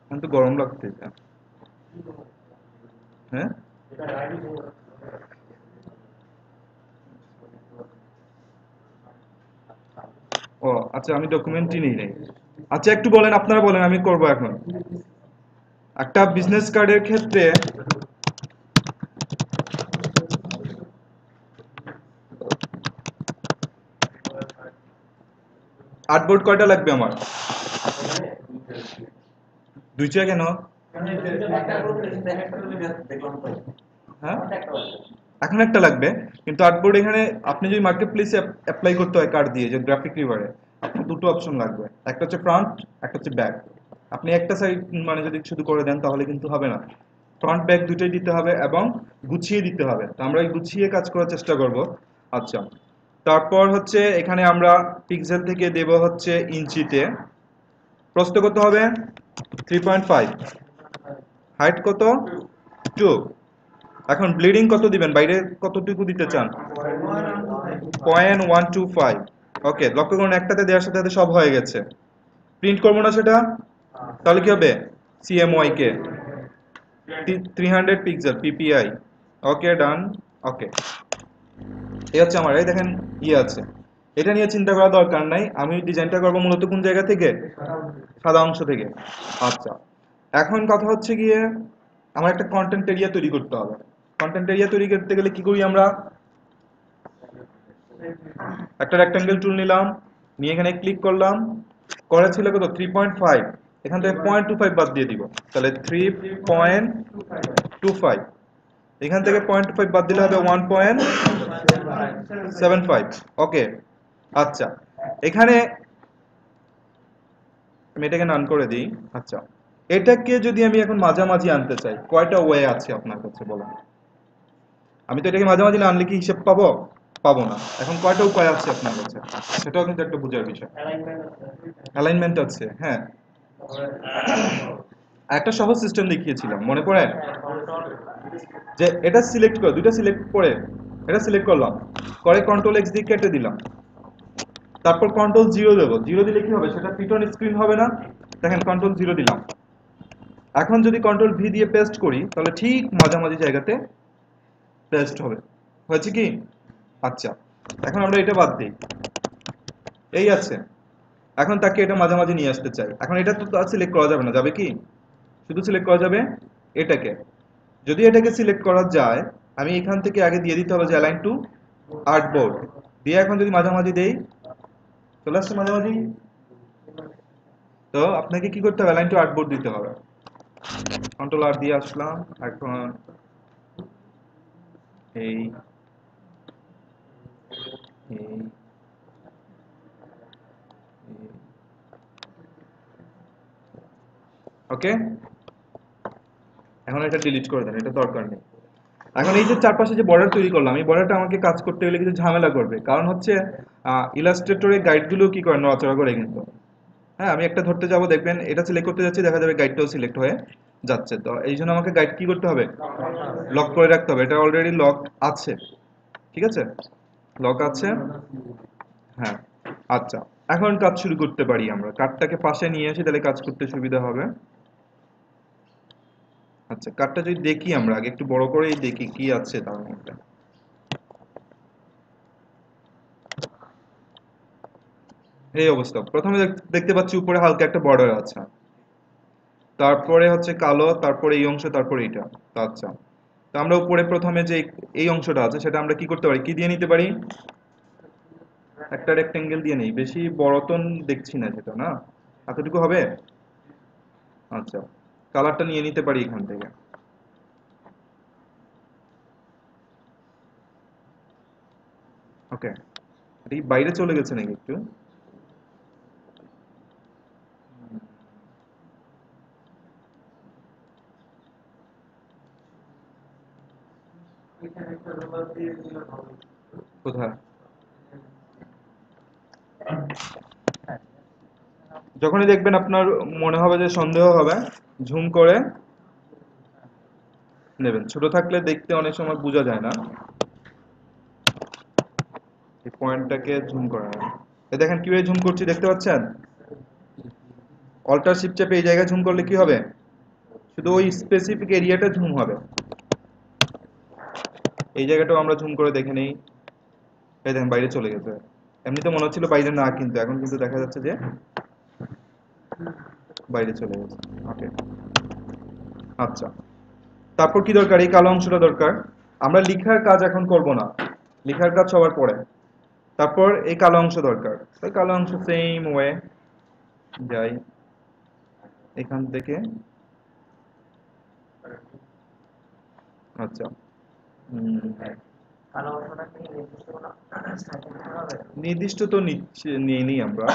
এখন তো গরম লাগতেছে। হ্যাঁ, ও আচ্ছা, আমি ডকুমেন্টই নিই নাই। আচ্ছা, একটু বলেন, আপনারা বলেন, আমি করব এখন। একটা বিজনেস কার্ডের ক্ষেত্রে আর্টবোর্ড কয়টা লাগবে আমার? দুইটা কেন? হ্যাঁ, এখন একটা লাগবে, কিন্তু আর্টবোর্ড এখানে আপনি যদি মার্কেট প্লেসে অ্যাপ্লাই করতে হয় কার্ড দিয়ে, যে গ্রাফিক রিভারে, আপনার দুটো অপশন লাগবে, একটা হচ্ছে ফ্রন্ট, একটা হচ্ছে ব্যাক। আপনি একটা সাইড মানে যদি শুধু করে দেন তাহলে কিন্তু হবে না, ফ্রন্ট ব্যাক দুটোই দিতে হবে এবং গুছিয়ে দিতে হবে। তো আমরা এই গুছিয়ে কাজ করার চেষ্টা করব। আচ্ছা, তারপর হচ্ছে এখানে আমরা পিক্সেল থেকে দেব হচ্ছে ইঞ্চিতে। প্রস্থ কত হবে? 3.5। হাইট কত? 2। এখন ব্লিডিং কত দিবেন, বাইরে কতটুকু দিতে চান? 0.125। ওকে, লক্ষ্য করুন একটাতে দেওয়ার সাথে সাথে সব হয়ে গেছে। প্রিন্ট করবো না সেটা, তাহলে কি হবে? সিএমওয়াই কে 300 পিক্সেল পিপিআই। ওকে, ডান। ওকে, এই হচ্ছে আমার, এই দেখেন ইয়ে আছে। এটা নিয়ে চিন্তা করার দরকার নাই, আমি ডিজাইনটা করবো মূলত কোন জায়গা থেকে? সাদা অংশ থেকে। আচ্ছা, এখন কথা হচ্ছে গিয়ে আমার একটা কন্টেন্ট এরিয়া তৈরি করতে হবে। কন্টেন্ট এরিয়া তৈরি করতে গেলে কি করি আমরা? একটা রেক্টাঙ্গেল টুল নিলাম, নিয়ে এখানে ক্লিক করলাম, করা ছিল কত? 3.5। এখান থেকে 0.25 বাদ দিয়ে দিব, তাহলে 3.25। এখান থেকে 0.25 বাদ দিলে হবে 1.75। ওকে, আচ্ছা, এখানে আমি এটাকে নান করে দিই। আচ্ছা, এটাকে যদি আমি এখন মাঝামাঝি আনতে চাই, কয়টা ওয়ে আছে আপনার কাছে বলেন? আমি তো এটাকে মাঝামাঝি না আনলে কি হিসেব পাবো? পাবো না। এখন কয়টা উপায় আছে আপনার কাছে, সেটাও কিন্তু একটা বোঝার বিষয়। অ্যালাইনমেন্ট আছে, হ্যাঁ। একটা সহজ সিস্টেম দেখিয়েছিলাম, মনে পড়ে? যে এটা সিলেক্ট করে, দুইটা সিলেক্ট করে, এটা সিলেক্ট করলাম, করে কন্ট্রোল এক্স দিয়ে কেটে দিলাম, তারপর কন্ট্রোল জিরো দেবো। জিরো দিলে কি হবে? সেটা ফিট অন স্ক্রিন হবে না? দেখেন, কন্ট্রোল জিরো দিলাম। এখন যদি কন্ট্রোল ভি দিয়ে পেস্ট করি, তাহলে ঠিক মাঝামাঝি জায়গাতে পেস্ট হবে। হয়েছে কি? আচ্ছা, এখন আমরা এটা বাদ দিই, এই আছে। এখন তাকে এটা মাঝামাঝি নিয়ে আসতে চাই, এখন এটা তো সিলেক্ট করা যাবে না, যাবে কি? শুধু সিলেক্ট করা যাবে এটাকে। যদি এটাকে সিলেক্ট করা যায়, আমি এখান থেকে আগে দিয়ে দিতে হবে যে অ্যালাইন টু আর্টবোর্ড দিয়ে এখন যদি মাঝামাঝি দেই চলে আসছে মাঝামাঝি। তো আপনাকে কি করতে হবে অ্যালাইন টু আর্টবোর্ড দিতে হবে। কন্ট্রোল আর দিয়ে আসলাম। এখন এই এই ওকে, এখন এটা ডিলিট করে দেন, এটা দরকার নেই। এখন এই যে চারপাশে যে বর্ডার তৈরি করলাম এই বর্ডারটা আমাকে কাজ করতে গেলে কিছু ঝামেলা করবে, কারণ হচ্ছে ইলাস্ট্রেটরের গাইডগুলো কি করে নড়াচড়া করে কিন্তু। হ্যাঁ, আমি একটা ধরতে যাব, দেখবেন এটা সিলেক্ট করতে যাচ্ছি, দেখা যাবে গাইডটাও সিলেক্ট হয়ে যাচ্ছে। তো এই জন্য আমাকে গাইড কি করতে হবে, লক করে রাখতে হবে। এটা অলরেডি লক আছে, ঠিক আছে, লক আছে। হ্যাঁ, আচ্ছা, এখন কাজ শুরু করতে পারি। আমরা কার্ডটাকে পাশে নিয়ে আসি, তাহলে কাজ করতে সুবিধা হবে। আচ্ছা, কার্ডটা যদি দেখি আমরা আগে একটু বড় করেই দেখি কি আছে তার মধ্যে। এই অবস্থা, প্রথমে দেখতে পাচ্ছি উপরে হালকা একটা বর্ডার আছে, তারপরে হচ্ছে কালো, তারপরে এই অংশ, তারপরে এইটা। তো আচ্ছা, তো আমরা উপরে প্রথমে যে এই অংশটা আছে সেটা আমরা কি করতে পারি, কি দিয়ে নিতে পারি, একটা রেক্টেঙ্গেল দিয়ে নেই, বেশি বড় তো দেখছি না সেটা, না এতটুকু হবে। আচ্ছা, কালারটা নিয়ে নিতে পারি এখান থেকে। ওকে, এই বাইরে চলে গেছে নাকি একটু। কোথায়, যখনই দেখবেন আপনার মনে হবে যে সন্দেহ হবে, ঝুম করে নেবেন। ছোট থাকলে দেখতে অনেক সময় বোঝা যায় না, এই পয়েন্টটাকে ঝুম করে নেবেন। এই দেখেন কিভাবে ঝুম করছি, দেখতে পাচ্ছেন। অল্টার শিফট চেপে এই জায়গায় ঝুম করলে কি হবে, শুধু ওই স্পেসিফিক এরিয়াটা ঝুম হবে। এই জায়গাটাও আমরা ঝুম করে দেখে নেই। এই দেখেন বাইরে চলে গেছে, এমনিতে মনে হচ্ছিল বাইরে না, কিন্তু এখন কিন্তু দেখা যাচ্ছে যে বাইরে চলে গেছে। ওকে, আচ্ছা, তারপর কি দরকার, এই কালো অংশটা দরকার। আমরা লিখার কাজ এখন করব না, লিখার কাজ সবার পরে। তারপর এই কালো অংশ দরকার, তাই কালো অংশ সেম ওয়ে যাই এখান থেকে। আচ্ছা, নির্দিষ্ট তো নিয়ে নিই আমরা,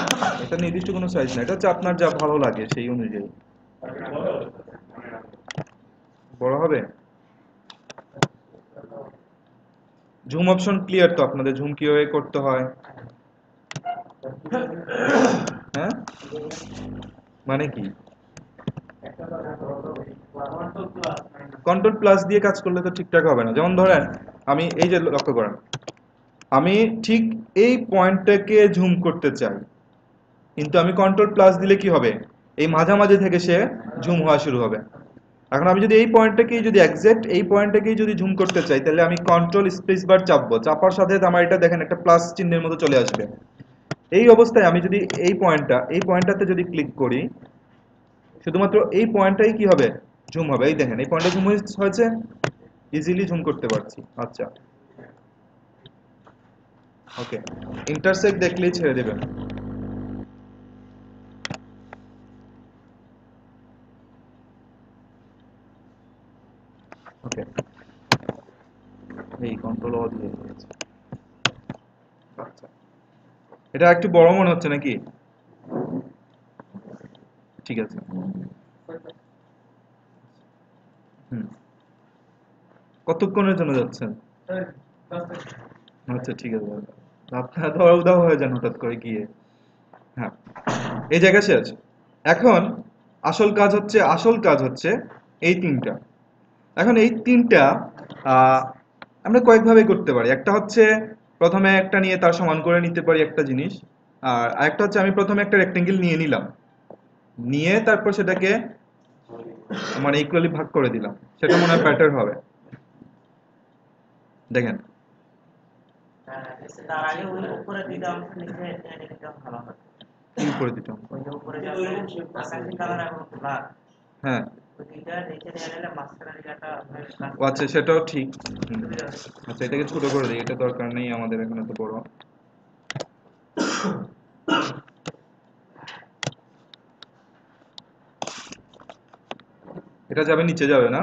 এটা নির্দিষ্ট কোনো সাইজ না, এটা হচ্ছে আপনার যা ভালো লাগে সেই অনুযায়ী। বড় হবে, ঝুম অপশন ক্লিয়ার তো আপনাদের, ঝুম কিভাবে করতে হয়। হ্যাঁ, মানে কি, কন্ট্রোল প্লাস দিয়ে কাজ করলে তো ঠিকঠাক হবে না। যেমন ধরেন আমি এই যে লক্ষ্য করেন, আমি ঠিক এই পয়েন্টটাকে ঝুম করতে চাই, কিন্তু আমি কন্ট্রোল প্লাস দিলে কি হবে, এই মাঝামাঝি থেকে সে ঝুম হওয়া শুরু হবে। এখন আমি যদি এই পয়েন্টটাকেই যদি এক্সাক্ট এই পয়েন্টটাকেই যদি ঝুম করতে চাই, তাহলে আমি কন্ট্রোল স্পেস বার চাপবো, চাপার সাথে আমার এটা দেখেন একটা প্লাস চিহ্নের মতো চলে আসবে। এই অবস্থায় আমি যদি এই পয়েন্টটাতে যদি ক্লিক করি, শুধুমাত্র এই পয়েন্টটাই কি হবে, ঝুম হবে। এই দেখেন এই পয়েন্টটা ঝুম হয়েছে, ইজিলি ঝুম করতে পারছি। আচ্ছা, ওকে, ইন্টারসেক্ট দেখলেই ছেড়ে দেবেন। ওকে, এই কন্ট্রোল অ দিয়ে দিয়েছি। আচ্ছা, এটা একটু বড় মনে হচ্ছে নাকি, ঠিক আছে। হুম, কতক্ষণের জন্য যাচ্ছেন। আচ্ছা, ঠিক আছে, আপনারা তো উধাও হয়ে যান হঠাৎ করে গিয়ে। হ্যাঁ, এই জায়গা শেষ। এখন আসল কাজ হচ্ছে এই তিনটা। এখন এই তিনটা আহ, আমরা কয়েকভাবে করতে পারি। একটা হচ্ছে প্রথমে একটা নিয়ে তার সমান করে নিতে পারি একটা জিনিস, আর আরেকটা হচ্ছে আমি প্রথমে একটা রেক্টেঙ্গেল নিয়ে নিলাম, নিয়ে তারপর সেটাকে মানে ইকুয়ালি ভাগ করে দিলাম, সেটা মনে হয় বেটার হবে। দেখেন, কি করে দিতাম। হ্যাঁ, ও আচ্ছা, সেটাও ঠিক। আচ্ছা, এটাকে ছোট করে দিই, এটা দরকার নেই আমাদের এখন এত বড়। এটা যাবে নিচে, যাবে না?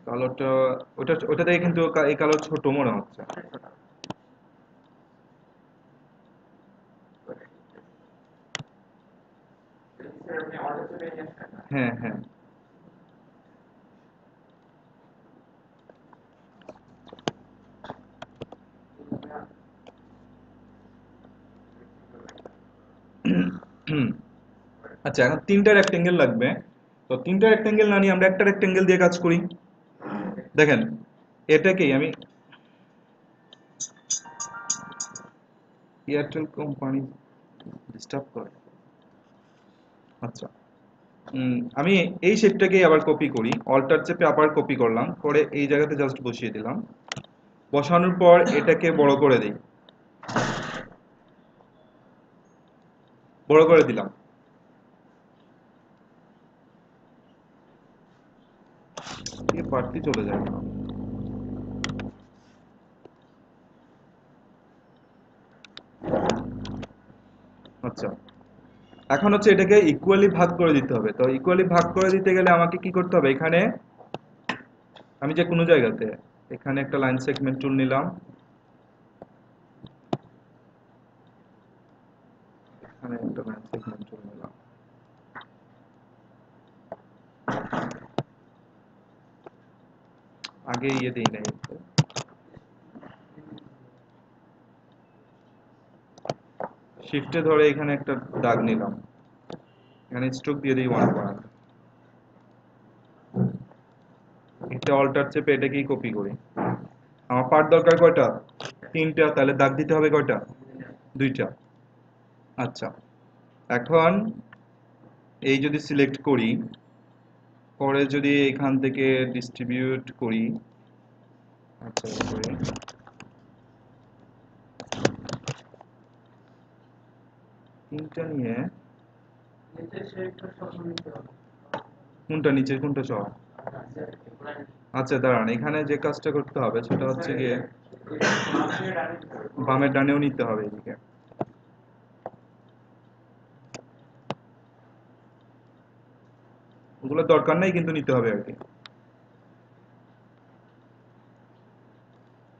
কালোটা, ওটা থেকে কিন্তু এই কালো ছোট মনে হচ্ছে। হ্যাঁ হ্যাঁ। আচ্ছা, এখন তিনটা রেক্টেঙ্গেল লাগবে। তো তিনটা রেক্টেঙ্গেল না নিয়ে আমরা একটা রেক্টেঙ্গেল দিয়ে কাজ করি। দেখেন, এটাকেই আমি এয়ারটেল কোম্পানি ডিস্টার্ব করে। আচ্ছা, আমি এই শেপটাকেই আবার কপি করি, অল্টার চেপে আবার কপি করলাম, করে এই জায়গাতে জাস্ট বসিয়ে দিলাম। বসানোর পর এটাকে বড় করে দিই, বড় করে দিলাম। বাড়তি চলে যায়। আচ্ছা, এখন হচ্ছে এটাকে ইকুয়ালি ভাগ করে দিতে হবে। তো ইকুয়ালি ভাগ করে দিতে গেলে আমাকে কি করতে হবে, এখানে আমি যে কোনো জায়গাতে এখানে একটা লাইন সেগমেন্ট টুল নিলাম, এখানে একটা লাইন সেগমেন্ট টুল নিলাম, আগে ইয়ে দিই নাই, শিফটে ধরে এখানে একটা দাগ নিলাম, এখানে স্ট্রোক দিয়ে দিই 1 এটা অল্টার চেপে এটাকেই কপি করি। আমার পার্ট দরকার কয়টা? তিনটা, তাহলে দাগ দিতে হবে কয়টা? দুইটা। আচ্ছা, এখন এই যদি সিলেক্ট করি, পরে যদি এখান থেকে ডিস্ট্রিবিউট করি, আচ্ছা করি, তিনটা নিয়ে কোনটা নিচে কোনটা সহ? আচ্ছা দাঁড়ান, এখানে যে কাজটা করতে হবে সেটা হচ্ছে গিয়ে বামের ডানেও নিতে হবে এদিকে। ওগুলো দরকার নাই কিন্তু নিতে হবে আর কি।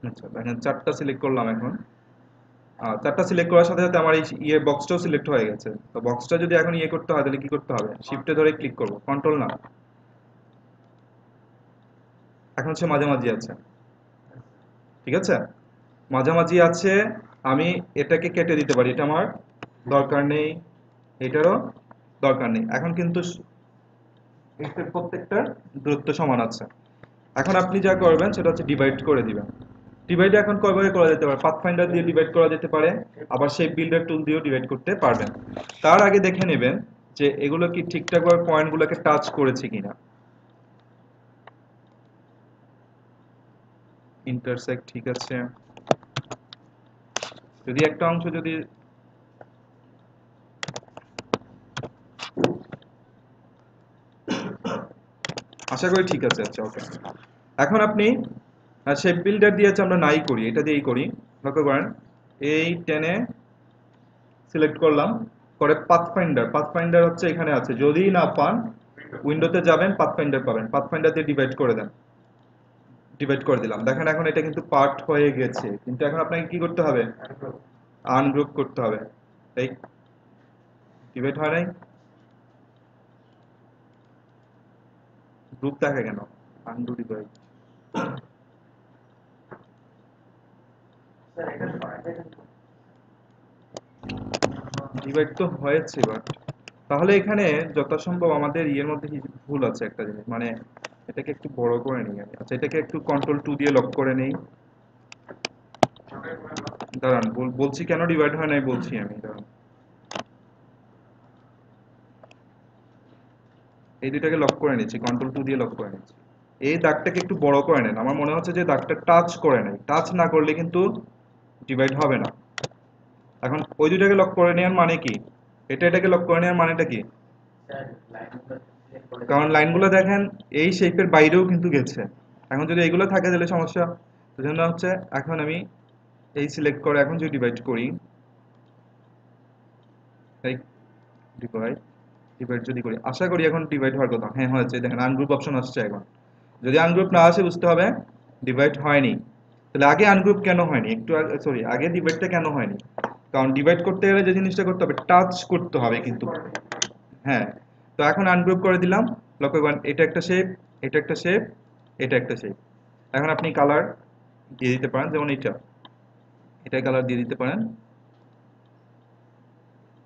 আচ্ছা দেখেন, চারটা সিলেক্ট করলাম এখন। চারটা সিলেক্ট করার সাথে সাথে আমার এই ইয়ে বক্সটাও সিলেক্ট হয়ে গেছে। তো বক্সটা যদি এখন ইয়ে করতে হয় তাহলে কি করতে হবে? শিফটে ধরে ক্লিক করব, কন্ট্রোল না, এখন হচ্ছে মাঝামাঝি আছে, ঠিক আছে? মাঝামাঝি আছে। আমি এটাকে কেটে দিতে পারি, এটা আমার দরকার নেই, এটারও দরকার নেই। এখন কিন্তু এটার প্রত্যেকটার দূরত্ব সমান আছে। এখন আপনি যা করবেন সেটা হচ্ছে ডিভাইড করে দিবেন। ডিভাইড এখন কয়ভাবে করা যেতে পারে? পাথফাইন্ডার দিয়ে ডিভাইড করা যেতে পারে, আবার শেপ বিল্ডার টুল দিয়েও ডিভাইড করতে পারবেন। তার আগে দেখে নেবেন যে এগুলো কি ঠিকঠাকভাবে পয়েন্টগুলোকে টাচ করেছে কিনা। ইন্টারসেক্ট ঠিক আছে, যদি একটা অংশ যদি আশা করি ঠিক আছে। আচ্ছা ওকে, এখন আপনি শেপ বিল্ডার দিয়েছে আমরা নাই করি, এটা দিয়েই করি। লক্ষ্য করেন, এই টেনে সিলেক্ট করলাম, করে পাথফাইন্ডার, পাথফাইন্ডার হচ্ছে এখানে আছে, যদি না পান উইন্ডোতে যাবেন, পাথফাইন্ডার পাবেন, পাথফাইন্ডার দিয়ে ডিভাইড করে দেন। ডিভাইড করে দিলাম, দেখেন এখন এটা কিন্তু পার্ট হয়ে গেছে, কিন্তু এখন আপনাকে কি করতে হবে? আনগ্রুপ করতে হবে। এই ডিভাইড হয় নাই, গ্রুপ দেখে কেন? আনডু ডিভাইড, ডিভাইড তো হয়েছে, বাট তাহলে এখানে যথাসম্ভব আমাদের ইয়ের মধ্যে কি ভুল আছে একটা জিনিস, মানে এটাকে একটু বড় করে নিই আমি। আচ্ছা, এটাকে একটু কন্ট্রোল 2 দিয়ে লক করে নেই। দাঁড়ান, বলছি কেন ডিভাইড হয় নাই বলছি আমি, দাঁড়ান। এই দুইটাকে লক করে নিচ্ছি, কন্ট্রোল 2 দিয়ে লক করে নিচ্ছি। এই দাগটাকে একটু বড় করে নেন, আমার মনে হচ্ছে যে দাগটা টাচ করে নেই, টাচ না করলে কিন্তু ডিভাইড হবে না। এখন ওই দুটাকে লক করে নেওয়ার মানে কি, এটাকে লক করে নেওয়ার মানেটা কি? কারণ লাইনগুলো দেখেন এই শেপের বাইরেও কিন্তু গেছে। এখন যদি এইগুলো থাকে তাহলে সমস্যা। সেজন্য হচ্ছে এখন আমি এই সিলেক্ট করে এখন যদি ডিভাইড করি, এই ডিভাইড ডিভাইড যদি করি, আশা করি এখন ডিভাইড হওয়ার কথা। হ্যাঁ হয়েছে, দেখেন আনগ্রুপ অপশন আসছে। এখন যদি আনগ্রুপ না আসে বুঝতে হবে ডিভাইড হয়নি। তাহলে আগে আনগ্রুপ কেন হয়নি, একটু সরি আগে ডিভাইডটা কেন হয়নি? কারণ ডিভাইড করতে গেলে যে জিনিসটা করতে হবে, টাচ করতে হবে কিন্তু। হ্যাঁ, তো এখন আনগ্রুপ করে দিলাম। লক্ষ্য করেন এটা একটা শেপ, এটা একটা শেপ, এটা একটা শেপ। এখন আপনি কালার দিয়ে দিতে পারেন, যেমন এটাই কালার দিয়ে দিতে পারেন।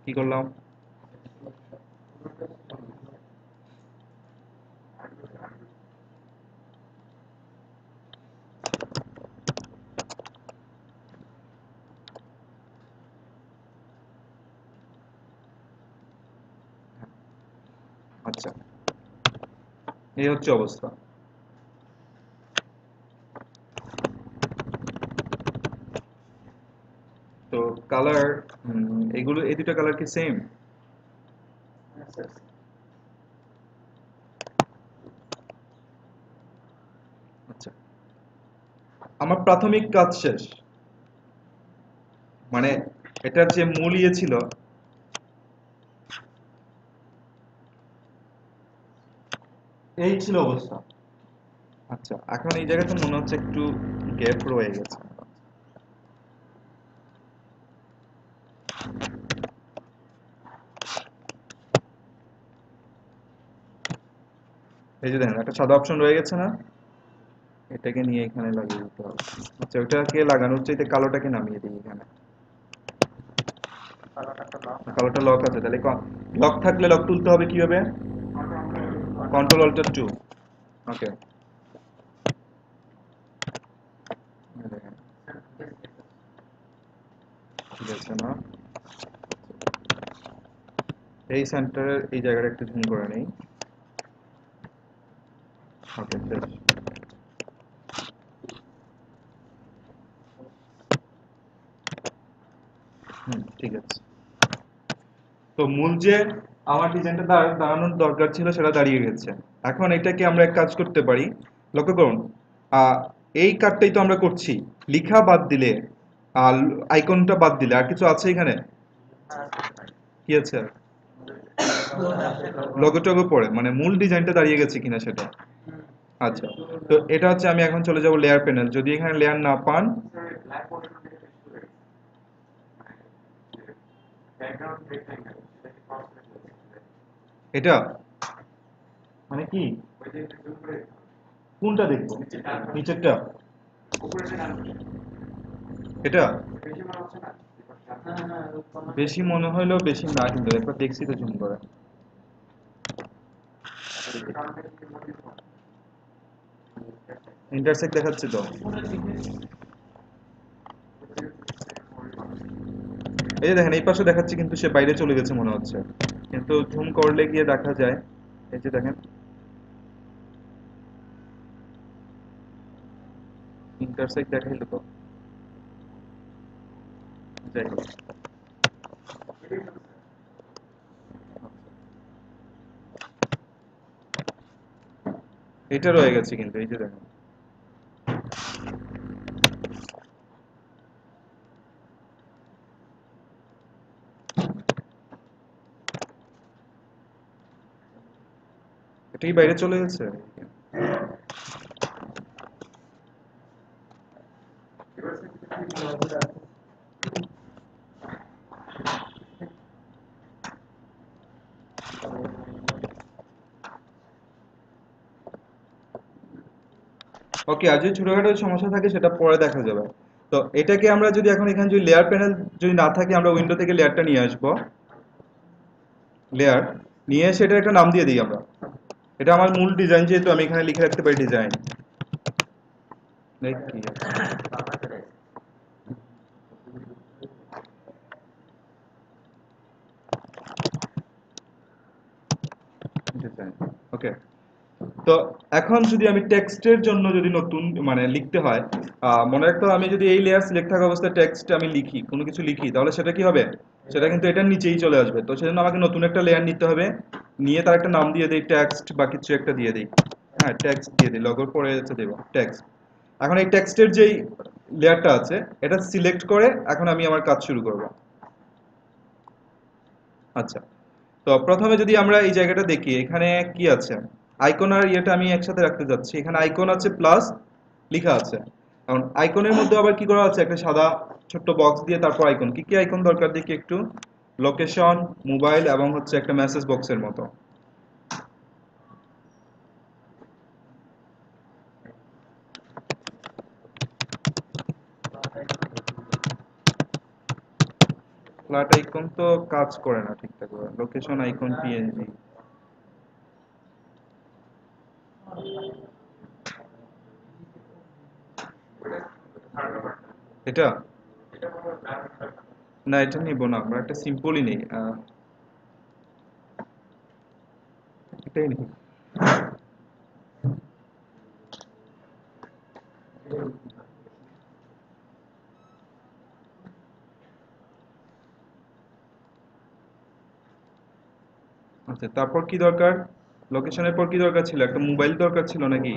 কি করলাম? আচ্ছা, এই হচ্ছে অবস্থা। তো কালার, এগুলো এই দুটো কালার কি সেম? আচ্ছা, আমার প্রাথমিক কাজ শেষ। মানে এটার যে মূল ইয়ে ছিল, এই ছিল অবস্থা। আচ্ছা, এখন এই জায়গাতে মনে হচ্ছে একটু গ্যাপ রয়ে গেছে। এই যে দেখেন একটা সাদা অপশন রয়ে গেছে না, এটাকে নিয়ে এখানে লাগিয়ে দিতে হবে। আচ্ছা, ওটাকে লাগানোর চাইতে কালোটাকে নামিয়ে দিই এখানে। কালোটা লক আছে, তাহলে লক থাকলে লক তুলতে হবে কিভাবে? Control alter 2। ওকে, ঠিক আছে না? এই সেন্টারের এই জায়গাটা একটু জুম করে নেই। ওকে, শেষ। ঠিক আছে। তো মূল যে আমার ডিজাইনটা দাঁড়ানোর দরকার ছিল সেটা দাঁড়িয়ে গেছে। এখন এটাকে আমরা এক কাজ করতে পারি। লক্ষ্য করুন, আহ, এই কাজটাই তো আমরা করছি। লিখা বাদ দিলে, আইকনটা বাদ দিলে আর কিছু আছে এখানে? কি আছে? লোগো টোগো পড়ে, মানে মূল ডিজাইনটা দাঁড়িয়ে গেছে কিনা সেটা। আচ্ছা, তো এটা হচ্ছে আমি এখন চলে যাব লেয়ার প্যানেল। যদি এখানে লেয়ার না পান, এটা মানে কি, কোনটা দেখবো? নিচেরটা? এটা বেশি মনে হইলেও বেশি না, কিন্তু একবার দেখছি তো জুম করে। ইন্টারসেক্ট দেখাচ্ছে তো। এই যে দেখেন এই পাশে দেখাচ্ছে কিন্তু সে বাইরে চলে গেছে মনে হচ্ছে, কিন্তু জুম করলে গিয়ে দেখা যায়। এই যে দেখেন ইন্টারসেক্ট দেখাইলো তো। যাই হোক, এটা রয়ে গেছে কিন্তু, এই যে দেখেন। এটাই বাইরে চলে গেছে। ওকে, আর যদি ছোটখাটো সমস্যা থাকে সেটা পরে দেখা যাবে। তো এটাকে আমরা যদি এখন এখানে যদি লেয়ার প্যানেল যদি না থাকে, আমরা উইন্ডো থেকে লেয়ারটা নিয়ে আসবো। লেয়ার নিয়ে এসে এটার একটা নাম দিয়ে দিই আমরা। এটা আমার মূল ডিজাইন, যেহেতু আমি এখানে লিখে রাখতে পারি ডিজাইন। কি ডিজাইন? ওকে, তো এখন যদি আমি টেক্সটের জন্য যদি নতুন মানে লিখতে হয়, মনে রাখতে হবে, আমি যদি এই লেয়ার সিলেক্ট থাকা অবস্থায় টেক্সট আমি লিখি, কোনো কিছু লিখি, তাহলে সেটা কি হবে, সেটা কিন্তু এটার নিচেই চলে আসবে। তো সেজন্য আমাকে নতুন একটা লেয়ার নিতে হবে, নিয়ে তার একটা নাম দিয়ে দিই টেক্সট বা কিছু একটা দিয়ে দিই। হ্যাঁ, টেক্সট দিয়ে দিই, লগোর পরে হচ্ছে দেবো টেক্সট। এখন এই টেক্সটের যেই লেয়ারটা আছে এটা সিলেক্ট করে এখন আমি আমার কাজ শুরু করব। আচ্ছা, তো প্রথমে যদি আমরা এই জায়গাটা দেখি, এখানে কি আছে, আইকন আর ইয়েটা আমি একসাথে রাখতে যাচ্ছি। এখানে আইকন আছে প্লাস লেখা আছে। কারণ আইকনের মধ্যে আবার কি করা আছে, একটা সাদা ছোট্ট বক্স দিয়ে তারপর আইকন। কি কি আইকন দরকার দেখি একটু, লোকেশন, মোবাইল এবং হচ্ছে একটা মেসেজ বক্সের মতো। ফ্ল্যাট আইকন তো কাজ করে না ঠিকঠাক করে, লোকেশন আইকন পিএনজি, এটা না, এটা নিব না, আমরা একটা সিম্পলই নেই, এটাই নিই। আচ্ছা, তারপর কি দরকার, লোকেশনের পর কি দরকার ছিল, একটা মোবাইল দরকার ছিল নাকি?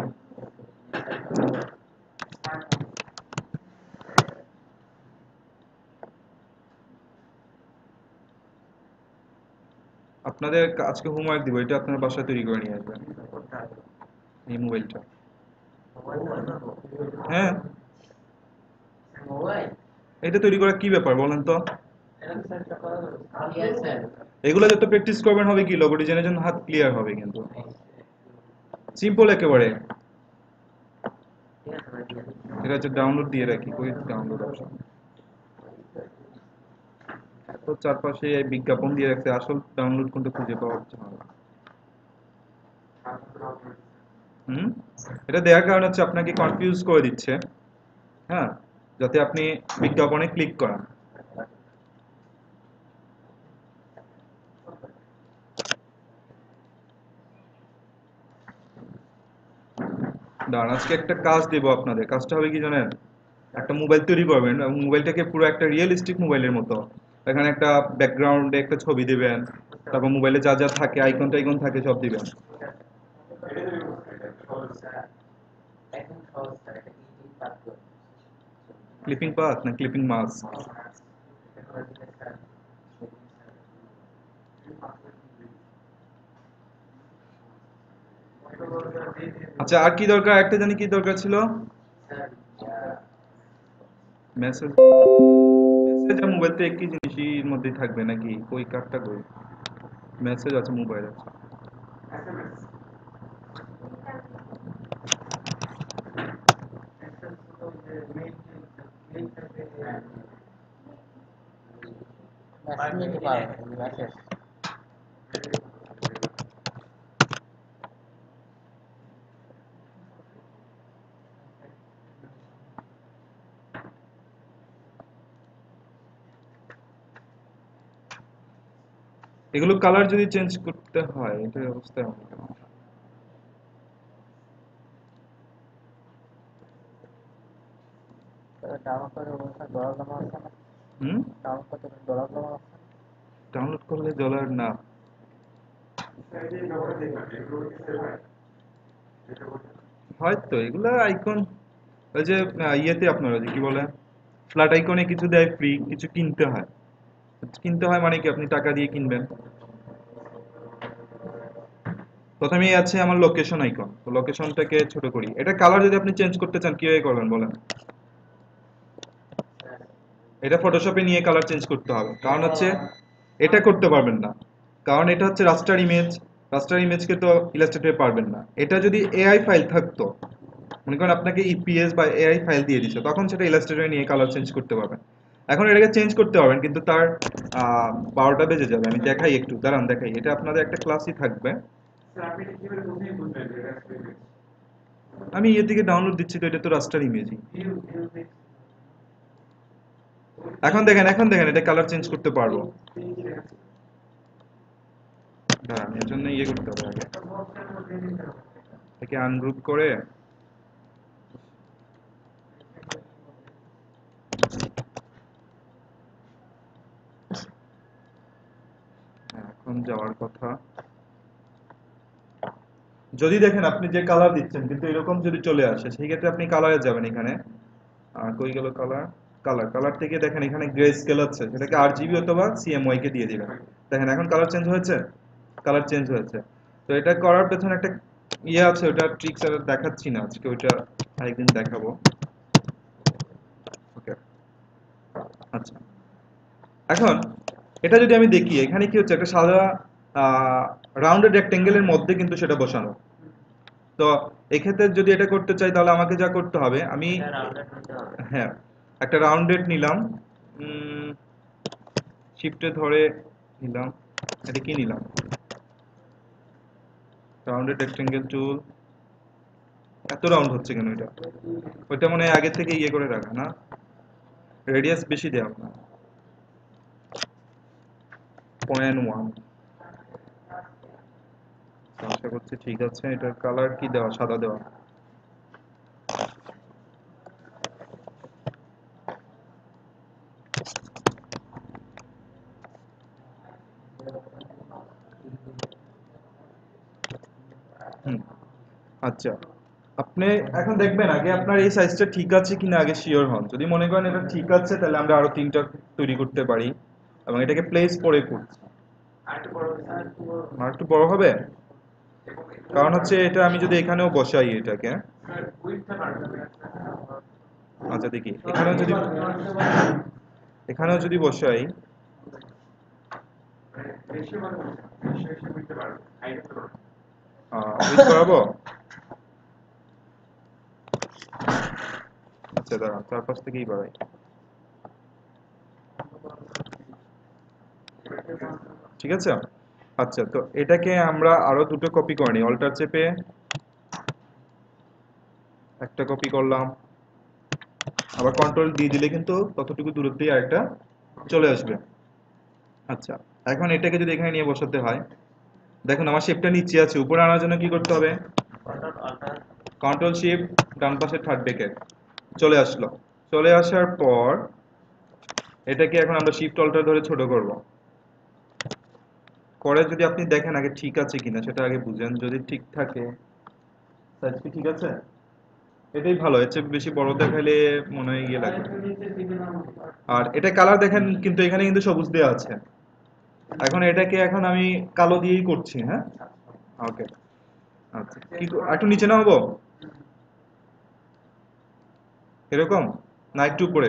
আপনাদের আজকে হোমওয়ার্ক দিব, এটা আপনারা বাসায় তৈরি করে নিয়ে আসবেন, এই মোবাইলটা। হ্যাঁ, এটা তৈরি করা কি ব্যাপার বলেন তো? এগুলো যত প্র্যাকটিস করবেন হবে কি, লোগো ডিজাইনের জন্য হাত ক্লিয়ার হবে কিন্তু। সিম্পল একেবারে। এটা হচ্ছে ডাউনলোড দিয়ে রাখি, কই ডাউনলোড অপশন, তো চারপাশে বিজ্ঞাপন দিয়ে রাখছে, আসল ডাউনলোড কোনটা খুঁজে পাওয়া যাচ্ছে না। হুম, এটা দেওয়ার কারণ হচ্ছে আপনাকে কনফিউজ করে দিচ্ছে, হ্যাঁ, যাতে আপনি বিজ্ঞাপনে ক্লিক করেন। দাঁড়ান, আজকে একটা কাজ দেবো আপনাদের, কাজটা হবে কি জানেন, একটা মোবাইল তৈরি করবেন এবং মোবাইলটাকে পুরো একটা রিয়েলিস্টিক মোবাইলের মতো, এখানে একটা ব্যাকগ্রাউন্ডে একটা ছবি দিবেন, তারপর মোবাইলে যা যা থাকে আইকন টাইকন থাকে সব দিবেন। ক্লিপিং পাথ না ক্লিপিং মাস্ক? আচ্ছা, আর কি দরকার, একটা জানি কি দরকার ছিল, মেসেজ। মেসেজ আর মোবাইল তো একই জিনিসের মধ্যে থাকবে নাকি, কই কার্ডটা কই, মেসেজ আছে মোবাইল আছে। এগুলো কালার যদি চেঞ্জ করতে হয়, এটার অবস্থা এমন কেন? হুম, ডাউনলোড করলে ডলার না, হয়তো এগুলো আইকন, ওই যে ইয়েতে আপনারা যে কি বলে, ফ্ল্যাট আইকনে কিছু দেয় ফ্রি, কিছু কিনতে হয়। কিনতে হয় মানে কি, আপনি টাকা দিয়ে কিনবেন। প্রথমেই আছে আমার লোকেশন আইকন, তো লোকেশনটাকে ছোট করি, এটা কালার যদি আপনি চেঞ্জ করতে চান কিভাবে করবেন বলেন? এটা ফটোশপে নিয়ে কালার চেঞ্জ করতে হবে, কারণ হচ্ছে এটা করতে পারবেন না, কারণ এটা হচ্ছে রাস্টার ইমেজ, রাস্টার ইমেজকে তো ইলাস্ট্রেটরে পারবেন না। এটা যদি এআই ফাইল থাকতো, মনে করেন আপনাকে ইপিএস বা এআই ফাইল দিয়ে দিচ্ছে, তখন সেটা ইলাস্ট্রেটরে নিয়ে কালার চেঞ্জ করতে পারবেন। এখন এটাকে চেঞ্জ করতে পারবেন কিন্তু তার 12টা বেজে যাবে। আমি দেখাই একটু, দাঁড়ান দেখাই, এটা আপনাদের একটা ক্লাসই থাকবে। আমি ইয়ে থেকে ডাউনলোড দিচ্ছি, তো এটা তো রাস্টার ইমেজই। এখন দেখেন, এখন দেখেন, এটা কালার চেঞ্জ করতে পারবো। দাঁড়ান, এর জন্য ইয়ে করতে হবে আগে। একে আনগ্রুপ করে এখন যাওয়ার কথা, যদি দেখেন আপনি যে কালার দিচ্ছেন কিন্তু এরকম যদি চলে আসে সেই ক্ষেত্রে আপনি কালারে যাবেন। এখানে কই গেল কালার, কালার কালার থেকে দেখেন এখানে গ্রে স্কেল আছে, সেটাকে আরজিবি অথবা সিএমওয়াই কে দিয়ে দিবেন। দেখেন এখন কালার চেঞ্জ হয়েছে, কালার চেঞ্জ হয়েছে। তো এটা করার পেছনে একটা ইয়ে আছে, ওটা ট্রিক্স আর দেখাচ্ছি না আজকে, ওইটা আরেকদিন দেখাবো। ওকে, আচ্ছা এখন এটা যদি আমি দেখি এখানে কি হচ্ছে, একটা সাদা রাউন্ডেড রেক্টেঙ্গেলের মধ্যে কিন্তু সেটা বসানো। তো এক্ষেত্রে যদি এটা করতে চাই তাহলে আমাকে যা করতে হবে, আমি হ্যাঁ একটা রাউন্ডেড নিলাম, শিফটে ধরে নিলাম, এটা কি নিলাম, রাউন্ডেড রেক্টেঙ্গেল টুল। এত রাউন্ড হচ্ছে কেন এটা, ওইটা মনে হয় আগে থেকে ইয়ে করে রাখা না, রেডিয়াস বেশি দেওয়া না, 0.1। আশা করছি ঠিক আছে। এটার কালার কি দেওয়া, সাদা দেওয়া। হুম, আচ্ছা আপনি এখন দেখবেন আগে আপনার এই সাইজটা ঠিক আছে কিনা আগে শিওর হন। যদি মনে করেন এটা ঠিক আছে তাহলে আমরা আরো 3টা তৈরি করতে পারি এবং এটাকে প্লেস করে করছি। আর একটু বড় হবে, কারণ হচ্ছে এটা আমি যদি এখানেও বসাই এটাকে, আচ্ছা দেখি এখানেও যদি বসাই, উইথ বাড়াবো। আচ্ছা দাঁড়ান, চারপাশ থেকেই বাড়াই। ঠিক আছে, আচ্ছা তো এটাকে আমরা আরো দুটো কপি করে নিই, অল্টার চেপে একটা কপি করলাম, আবার কন্ট্রোল দিয়ে দিলে কিন্তু ততটুকু দূরত্বেই আরেকটা চলে আসবে। আচ্ছা এখন এটাকে যদি এখানে নিয়ে বসাতে হয়, দেখুন আমার শেপটা নিচে আছে, উপরে আনার জন্য কি করতে হবে, কন্ট্রোল শিফট ডান পাশে থার্ড ব্র্যাকেট, চলে আসলো। চলে আসার পর এটাকে এখন আমরা শিফট অল্টার ধরে ছোট করব। করে যদি আপনি দেখেন আগে ঠিক আছে কিনা সেটা আগে বুঝেন, যদি ঠিক থাকে, সাইজ কি ঠিক আছে, এটাই ভালো। এর চেয়ে বেশি বড় দেখাইলে মনে হয় ইয়ে লাগে। আর এটা কালার দেখেন কিন্তু এখানে কিন্তু সবুজ দেওয়া আছে, এখন এটাকে এখন আমি কালো দিয়েই করছি। হ্যাঁ ওকে, আচ্ছা কি একটু নিচে নামাবো এরকম, না একটু উপরে,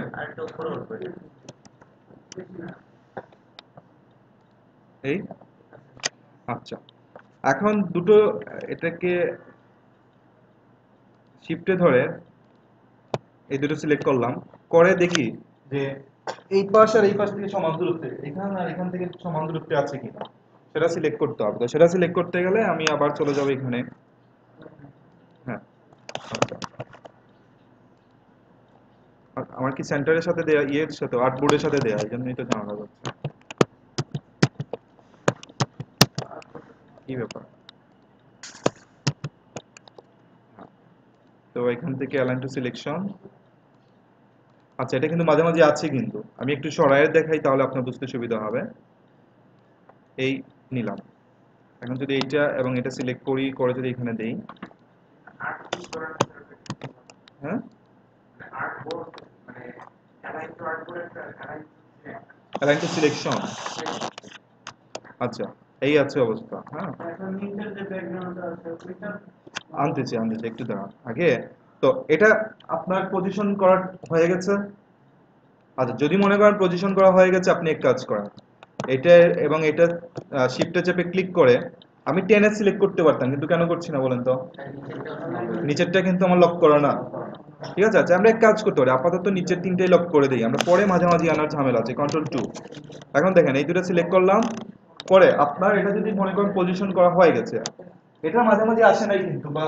এই আচ্ছা এখন দুটো এটাকে শিফটে ধরে এই দুটো সিলেক্ট করলাম, করে দেখি যে এই পাশ আর এই পাশ থেকে সমান দূরত্বে, এখান আর এখান থেকে সমান দূরত্বে আছে কিনা সেটা সিলেক্ট করতে হবে। তো সেটা সিলেক্ট করতে গেলে আমি আবার চলে যাব এখানে। হ্যাঁ আচ্ছা, আমার কি সেন্টারের সাথে দেয়া, ইয়ের সাথে আর্টবোর্ডের সাথে দেয়া, এই জন্যই তো ঝামেলা হচ্ছে। কি ব্যাপার, তো এখান থেকে অ্যালাইন টু সিলেকশন। আচ্ছা এটা কিন্তু মাঝে মাঝে আছে, কিন্তু আমি একটু সরাইয়ে দেখাই তাহলে আপনার বুঝতে সুবিধা হবে। এই নিলাম, এখন যদি এইটা এবং এটা সিলেক্ট করি, করে যদি এখানে দেই, হ্যাঁ অ্যালাইন টু সিলেকশন, আচ্ছা এই আছে অবস্থা। হ্যাঁ আনতেছি একটু দাঁড়ান আগে। তো এটা আপনার পজিশন করা হয়ে গেছে। আচ্ছা যদি মনে করেন পজিশন করা হয়ে গেছে, আপনি এক কাজ করেন, এটা এবং এটা শিফটে চেপে ক্লিক করে আমি টেনে সিলেক্ট করতে পারতাম, কিন্তু কেন করছি না বলেন তো, নিচেরটা কিন্তু আমার লক করা না। ঠিক আছে, আচ্ছা আমরা এক কাজ করতে পারি, আপাতত নিচের তিনটাই লক করে দিই, আমরা পরে মাঝামাঝি আনার ঝামেলা আছে, কন্ট্রোল 2। এখন দেখেন এই দুটো সিলেক্ট করলাম, পরে আপনার এটা যদি মনে করেন পজিশন করা হয়ে গেছে, এটা মাঝামাঝি আসে নাই কিন্তু, বা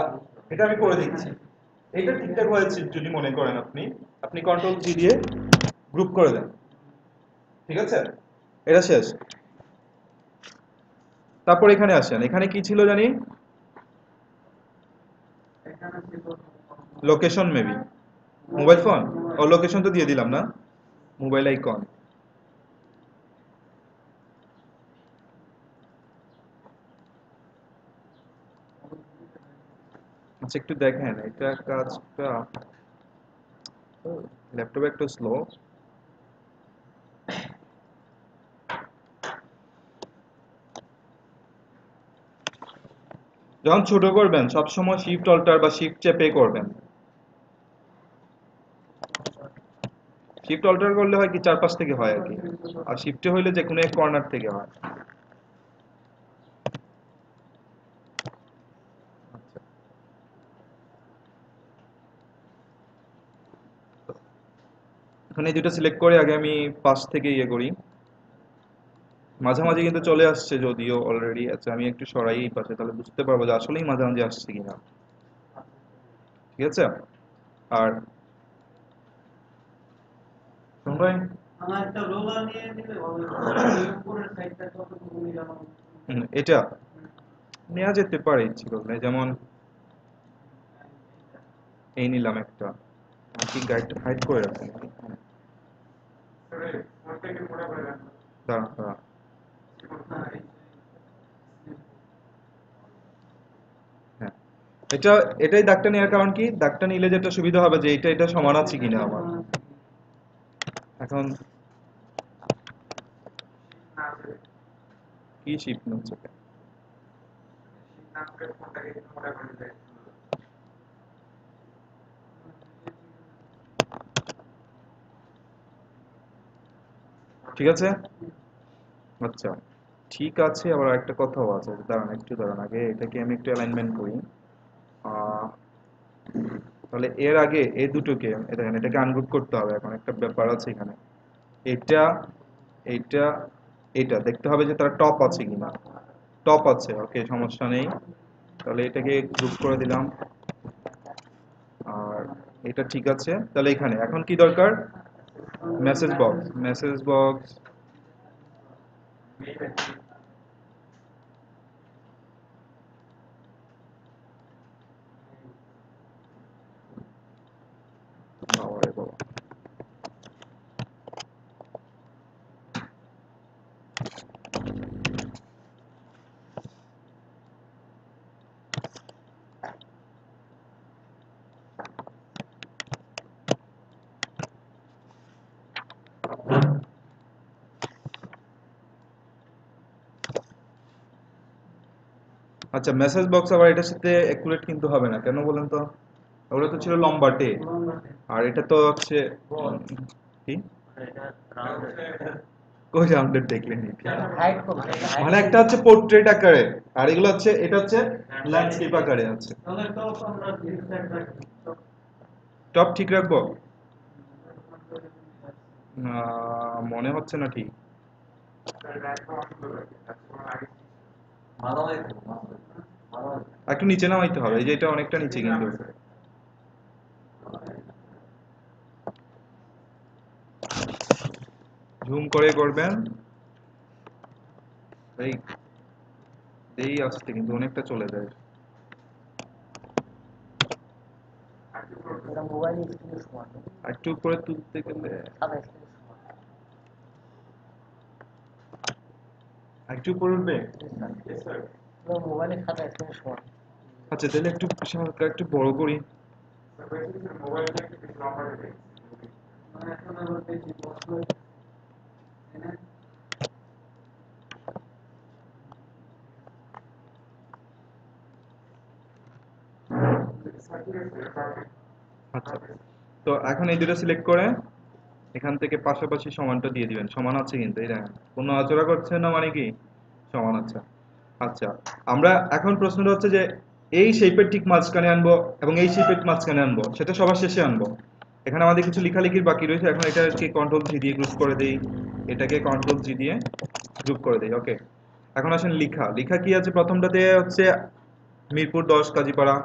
এটা আমি করে দিচ্ছি, এটা ঠিকঠাক হয়েছে যদি মনে করেন আপনি, আপনি কন্ট্রোল 3 দিয়ে গ্রুপ করে দেন। ঠিক আছে, এটা শেষ। তারপর এখানে আসেন, এখানে কি ছিল জানি, লোকেশন মেবি, মোবাইল ফোন, ও লোকেশন তো দিয়ে দিলাম না, মোবাইল আইকন। আচ্ছা একটু দেখেন এটা কাজটা, ল্যাপটপে একটু স্লো। যখন ছোট করবেন সবসময় শিফট অল্টার বা শিফট চেপে করবেন। শিফট অল্টার করলে হয় কি চারপাশ থেকে হয় আর কি, আর শিফটে হইলে যে কোনো এক কর্নার থেকে হয়। আচ্ছা, এখন এই দুটো সিলেক্ট করে আগে আমি পাশ থেকে ইয়ে করি, মাঝামাঝি কিন্তু চলে আসছে যদিও অলরেডি। আচ্ছা আমি একটু সরাই এই পাশে, তাহলে বুঝতে পারবো যে আসলেই মাঝামাঝি আসছে কিনা। ঠিক আছে। আর তোমরা এটা নেওয়া যেতে পারে ইচ্ছে করলে, যেমন এই নিলাম একটা, কি গাইডটা হাইড করে রাখেন, দাঁড়া দাঁড়া। হ্যাঁ, এটা এটাই দাগটা নেওয়ার কারণ কি, দাগটা নিলে যেটা সুবিধা হবে যে এটা সমান আছে কিনা আমার। এখন কি শিফট নিচ্ছে, ঠিক আছে। আচ্ছা ঠিক আছে, আবার একটা কথাও আছে, দাঁড়ান একটু দাঁড়ান, আগে এটাকে আমি একটু অ্যালাইনমেন্ট করি। আহ, তাহলে এর আগে এই দুটোকে দেখেন, এটাকে আনগ্রুপ করতে হবে, এখন একটা ব্যাপার আছে এখানে। এটা এইটা এটা দেখতে হবে যে তার টপ আছে কিনা, টপ আছে, ওকে সমস্যা নেই। তাহলে এটাকে গ্রুপ করে দিলাম, আর এটা ঠিক আছে। তাহলে এখানে এখন কি দরকার, মেসেজ বক্স, মেসেজ বক্স। আচ্ছা মেসেজ বক্স আবার এটার সাথে একুরেট কিন্তু হবে না, কেন বলেন তো? ওটা তো ছিল লম্বাটে, আর এটা তো হচ্ছে কি, কই রাউন্ডেড দেখলেন মানে একটা হচ্ছে পোর্ট্রেট আকারে, আর এগুলো হচ্ছে, এটা হচ্ছে ল্যান্ডস্কেপ আকারে আছে। টপ ঠিক রাখবো, মনে হচ্ছে না ঠিক। একটু নিচে নামাইতে হবে, এই যে এটা অনেকটা নিচে কিন্তু। জুম করে করবেন, এই এই আসছে কিন্তু অনেকটা চলে যায়। একটু উপরে তুলতে গেলে একটু উপরে উঠবে। আচ্ছা তাহলে একটু হালকা একটু বড় করি। আচ্ছা, তো এখন এই দুটো সিলেক্ট করে এখান থেকে পাশাপাশি সমানটা দিয়ে দিবেন, সমান আছে কিন্তু, এই দেখেন কোনো আচরা করছে না, মানে কি সমান আছে। আচ্ছা, আমরা এখন প্রশ্নটা হচ্ছে যে এই শেপের ঠিক মাঝখানে আনবো এবং এই শেপের মাঝখানে আনবো, সেটা সবার শেষে আনবো। এখানে আমাদের কিছু লেখালেখির বাকি রয়েছে, এখন এটাকে কন্ট্রোল জি দিয়ে গ্রুপ করে দেই, এটাকে কন্ট্রোল জি দিয়ে গ্রুপ করে দেই, ওকে। এখন আসেন লিখা, লিখা কি আছে, প্রথমটাতে হচ্ছে মিরপুর 10 কাজীপাড়া।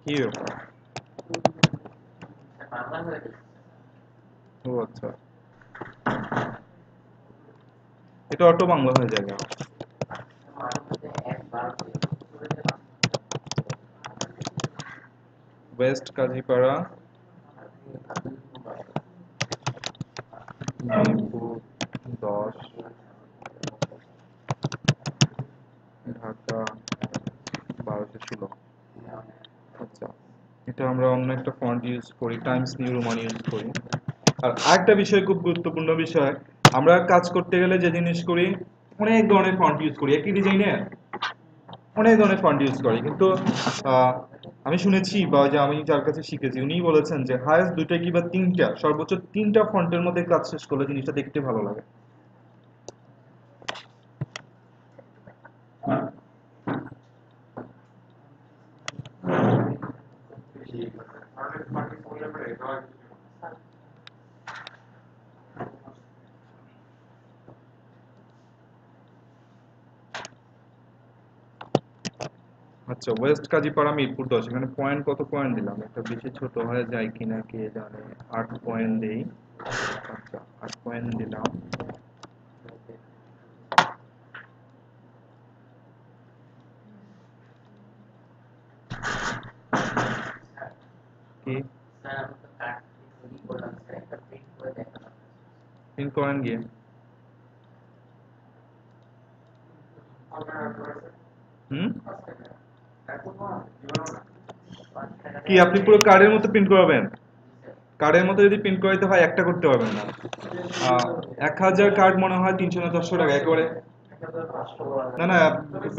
কি ব্যাপার? ও আচ্ছা, এটা অটো বাংলা হয়ে যাবে। ওয়েস্ট কাজীপাড়া, মিরপুর 10, ঢাকা 1216। আচ্ছা, এটা আমরা অন্য একটা ফন্ট ইউজ করি, টাইমস নিউ রোমান ইউজ করি। আর আরেকটা বিষয়, খুব গুরুত্বপূর্ণ বিষয়, আমরা কাজ করতে গেলে যে জিনিস করি, অনেক ধরনের ফন্ট ইউজ করি একই ডিজাইনে, অনেক ধরনের ফন্ট ইউজ করি, কিন্তু আহ, আমি শুনেছি বা যে আমি যার কাছে শিখেছি উনি বলেছেন যে হায়েস্ট দুইটা কি বা তিনটা, সর্বোচ্চ তিনটা ফন্টের মধ্যে কাজ শেষ করলে জিনিসটা দেখতে ভালো লাগে। আচ্ছা, ওয়েস্ট কাজীপাড়া মিরপুর 10, এখানে পয়েন্ট কত পয়েন্ট দিলাম, একটা বেশি ছোট হয়ে যায় কিনা কে জানে। 8 পয়েন্ট দেই। আচ্ছা, 8 পয়েন্ট দিলাম। কি প্রিন্ট করেন গিয়ে? হুম, কি আপনি পুরো কার্ডের মতো প্রিন্ট করাবেন? কার্ডের মতো যদি প্রিন্ট করাইতে হয় একটা করতে পারবেন না। 1000 কার্ড মনে হয় 300 না 400 টাকা একেবারে। না না,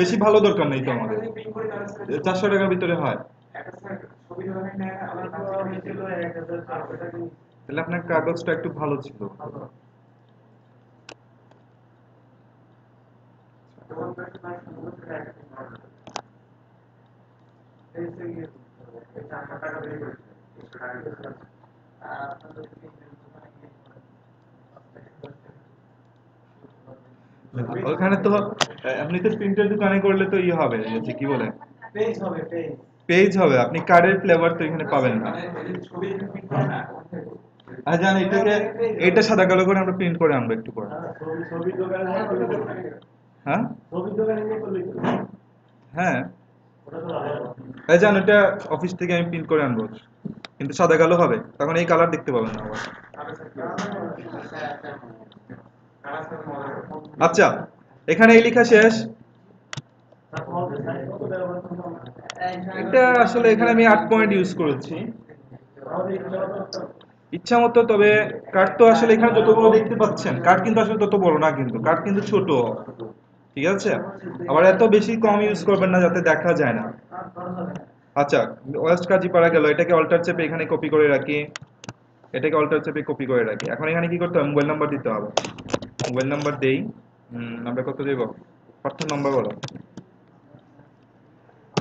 বেশি ভালো দরকার নেই তো আমাদের, 400 টাকার ভিতরে হয়। তাহলে আপনার কাগজটা একটু ভালো ছিল। ওখানে তো এমনিতে প্রিন্টের দোকানে করলে তো ইয়ে হবে, যে কি বলে, পেজ হবে, আপনি কার্ডের ফ্লেভার তো এখানে পাবেন না। জান এটাকে, এটা সাদা কালো করে আমরা প্রিন্ট করে আনবো একটু পরে। হ্যাঁ হ্যাঁ, জান এটা অফিস থেকে আমি প্রিন্ট করে আনবো, কিন্তু সাদা কালো হবে, তখন এই কালার দেখতে পাবেন না আবার। আচ্ছা, এখানে এই লেখা শেষ। এটা আসলে এখানে আমি 8 পয়েন্ট ইউজ করেছি ইচ্ছা মতো, তবে কার্ড তো আসলে এখানে যত বড় দেখতে পাচ্ছেন, কার্ড কিন্তু আসলে তত বড় না, কিন্তু কার্ড কিন্তু ছোট, ঠিক আছে? আবার এত বেশি কম ইউজ করবেন না যাতে দেখা যায় না। আচ্ছা, ওয়েস্ট কাজীপাড়া গেল, এটাকে অল্টার চেপে এখানে কপি করে রাখি, এটাকে অল্টার চেপে কপি করে রাখি। এখন এখানে কি করতে হবে, মোবাইল নাম্বার দিতে হবে। মোবাইল নাম্বার দেই। নাম্বার কত দেব? প্রথম নাম্বার বলো।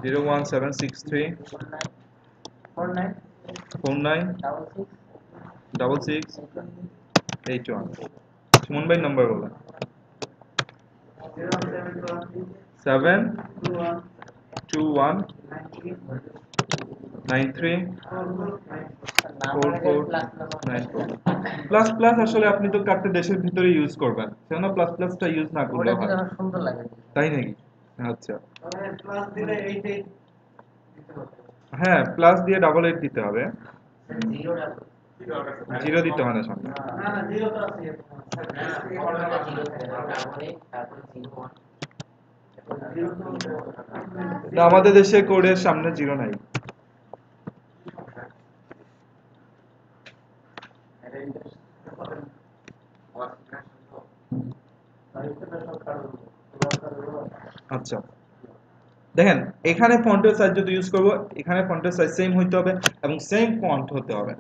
01763496688 সুমন ভাই নাম্বার বলো। 721934494। প্লাস প্লাস আসলে আপনি তো কার্ডটা দেশের ভিতরে ইউজ করবেন, সেজন্য প্লাস প্লাসটা ইউজ না করলে হয়। তাই নাকি? আচ্ছা, হ্যাঁ প্লাস দিয়ে 88 দিতে হবে, জিরো দিতে হয় না সামনে। না, আমাদের দেশে কোডের সামনে জিরো নাই। আচ্ছা, দেখেন এখানে ফন্টের সাইজ যদি ইউজ করব, এখানে ফন্টের সাইজ সেম হইতে হবে এবং সেম ফন্ট হতে হবে।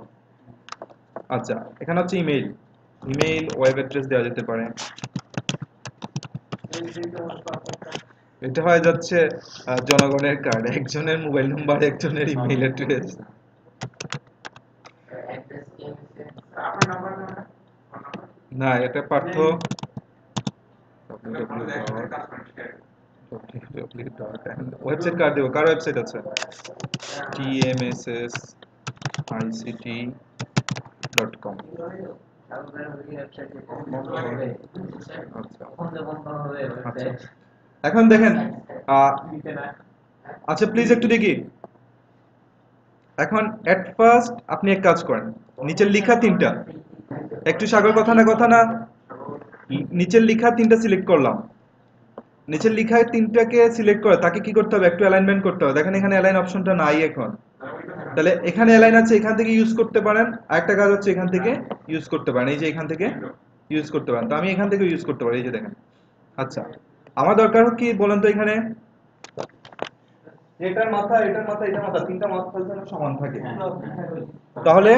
আচ্ছা, এখানে হচ্ছে ইমেইল, ইমেইল ওয়েব অ্যাড্রেস দেওয়া যেতে পারে। এটা হয়ে যাচ্ছে জনগণের কার্ড, একজনের মোবাইল নাম্বার, একজনের ইমেইল অ্যাড্রেস। না, এটা পার্থ ওয়েবসাইট কার দেবো, কার ওয়েবসাইট আছে? TMSS ICT dot com. আচ্ছা, এখন দেখেন আচ্ছা প্লিজ একটু দেখি। এখন এট ফার্স্ট আপনি এক কাজ করেন, নিচের লেখা তিনটা, একটু সাগর কথা না কথা না, নিচের লেখা তিনটা সিলেক্ট করলাম, নিচের লেখায় তিনটাকে সিলেক্ট করে তাকে কি করতে হবে, একটু অ্যালাইনমেন্ট করতে হবে। দেখেন এখানে অ্যালাইন অপশনটা নাই এখন, তাহলে এখানে অ্যালাইন আছে, এখান থেকে ইউজ করতে পারেন। আরেকটা কাজ হচ্ছে এখান থেকে ইউজ করতে পারেন, এই যে এখান থেকে ইউজ করতে পারেন, তো আমি এখান থেকে ইউজ করতে পারি, এই যে দেখেন। আচ্ছা, আমার দরকার কি বলেন তো, এখানে এটার মাথা এটার মাথা এটার মাথা তিনটা মাথা যেন সমান থাকে, তাহলে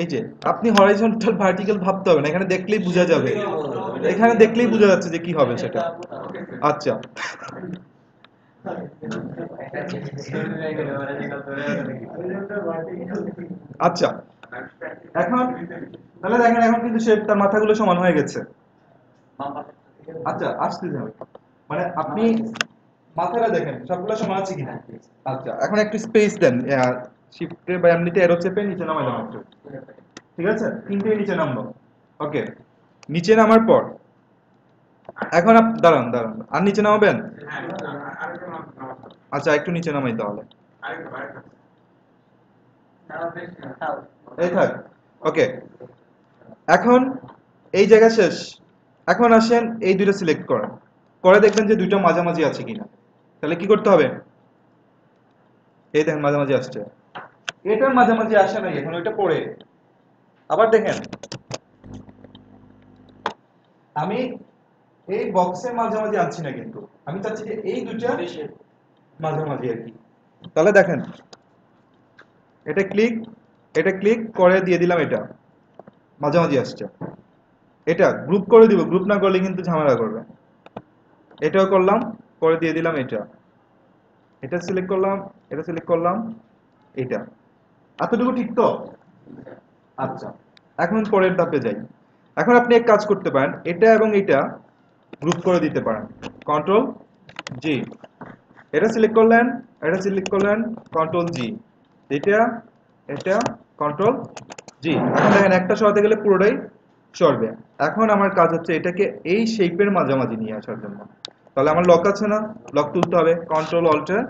এই যে আপনি হরাইজন্টাল ভার্টিক্যাল ভাবতে হবে না, এখানে দেখলেই বোঝা যাবে, এখানে দেখলেই বোঝা যাচ্ছে যে কি হবে সেটা। আচ্ছা আচ্ছা, এখন তাহলে দেখেন এখন কিন্তু সে তার মাথাগুলো সমান হয়ে গেছে। আচ্ছা আসতে যাবে, মানে আপনি মাথাটা দেখেন সবগুলো সমান আছে কিনা। আচ্ছা এখন একটু স্পেস দেন, শিফটে বা এমনিতে এরো চেপে নিচে নামাইলাম একটু, ঠিক আছে, তিনটে নিচে নামলো। ওকে, নিচে নামার পর এখন দাঁড়ান দাঁড়ান, আর নিচে নামাবেন। আচ্ছা একটু নিচে নামাই তাহলে, এই থাক। ওকে, এখন এই জায়গা শেষ। এখন আসেন এই দুটো সিলেক্ট করেন, করে দেখবেন যে দুইটা মাঝামাঝি আছে কিনা। তাহলে কি করতে হবে, এই দেখেন মাঝামাঝি আসছে, এটার মাঝামাঝি আসে নাই এখন, ওইটা পড়ে। আবার দেখেন আমি এই বক্সের মাঝামাঝি আনছি না, কিন্তু আমি চাচ্ছি যে এই দুইটা মাঝামাঝি আর কি। তাহলে দেখেন এটা ক্লিক করে দিয়ে দিলাম, এটা মাঝামাঝি আসছে। এটা গ্রুপ করে দিব, গ্রুপ না করলে কিন্তু ঝামেলা করবে। এটাও করলাম, করে দিয়ে দিলাম এটা, এটা সিলেক্ট করলাম, এটা সিলেক্ট করলাম, এটা। এতটুকু ঠিক তো? আচ্ছা, এখন পরের ধাপে যাই। এখন আপনি এক কাজ করতে পারেন, এটা এবং এটা গ্রুপ করে দিতে পারেন, কন্ট্রোল জি, এটা সিলেক্ট করলেন, এটা সিলেক্ট করলেন, কন্ট্রোল জি, এটা এটা কন্ট্রোল জি। এখন দেখেন একটা সরাতে গেলে পুরোটাই সরবে। এখন আমার কাজ হচ্ছে এটাকে এই শেপের মাঝামাঝি নিয়ে আসার জন্য, তাহলে আমার লক আছে না, লক তুলতে হবে, কন্ট্রোল অল্টার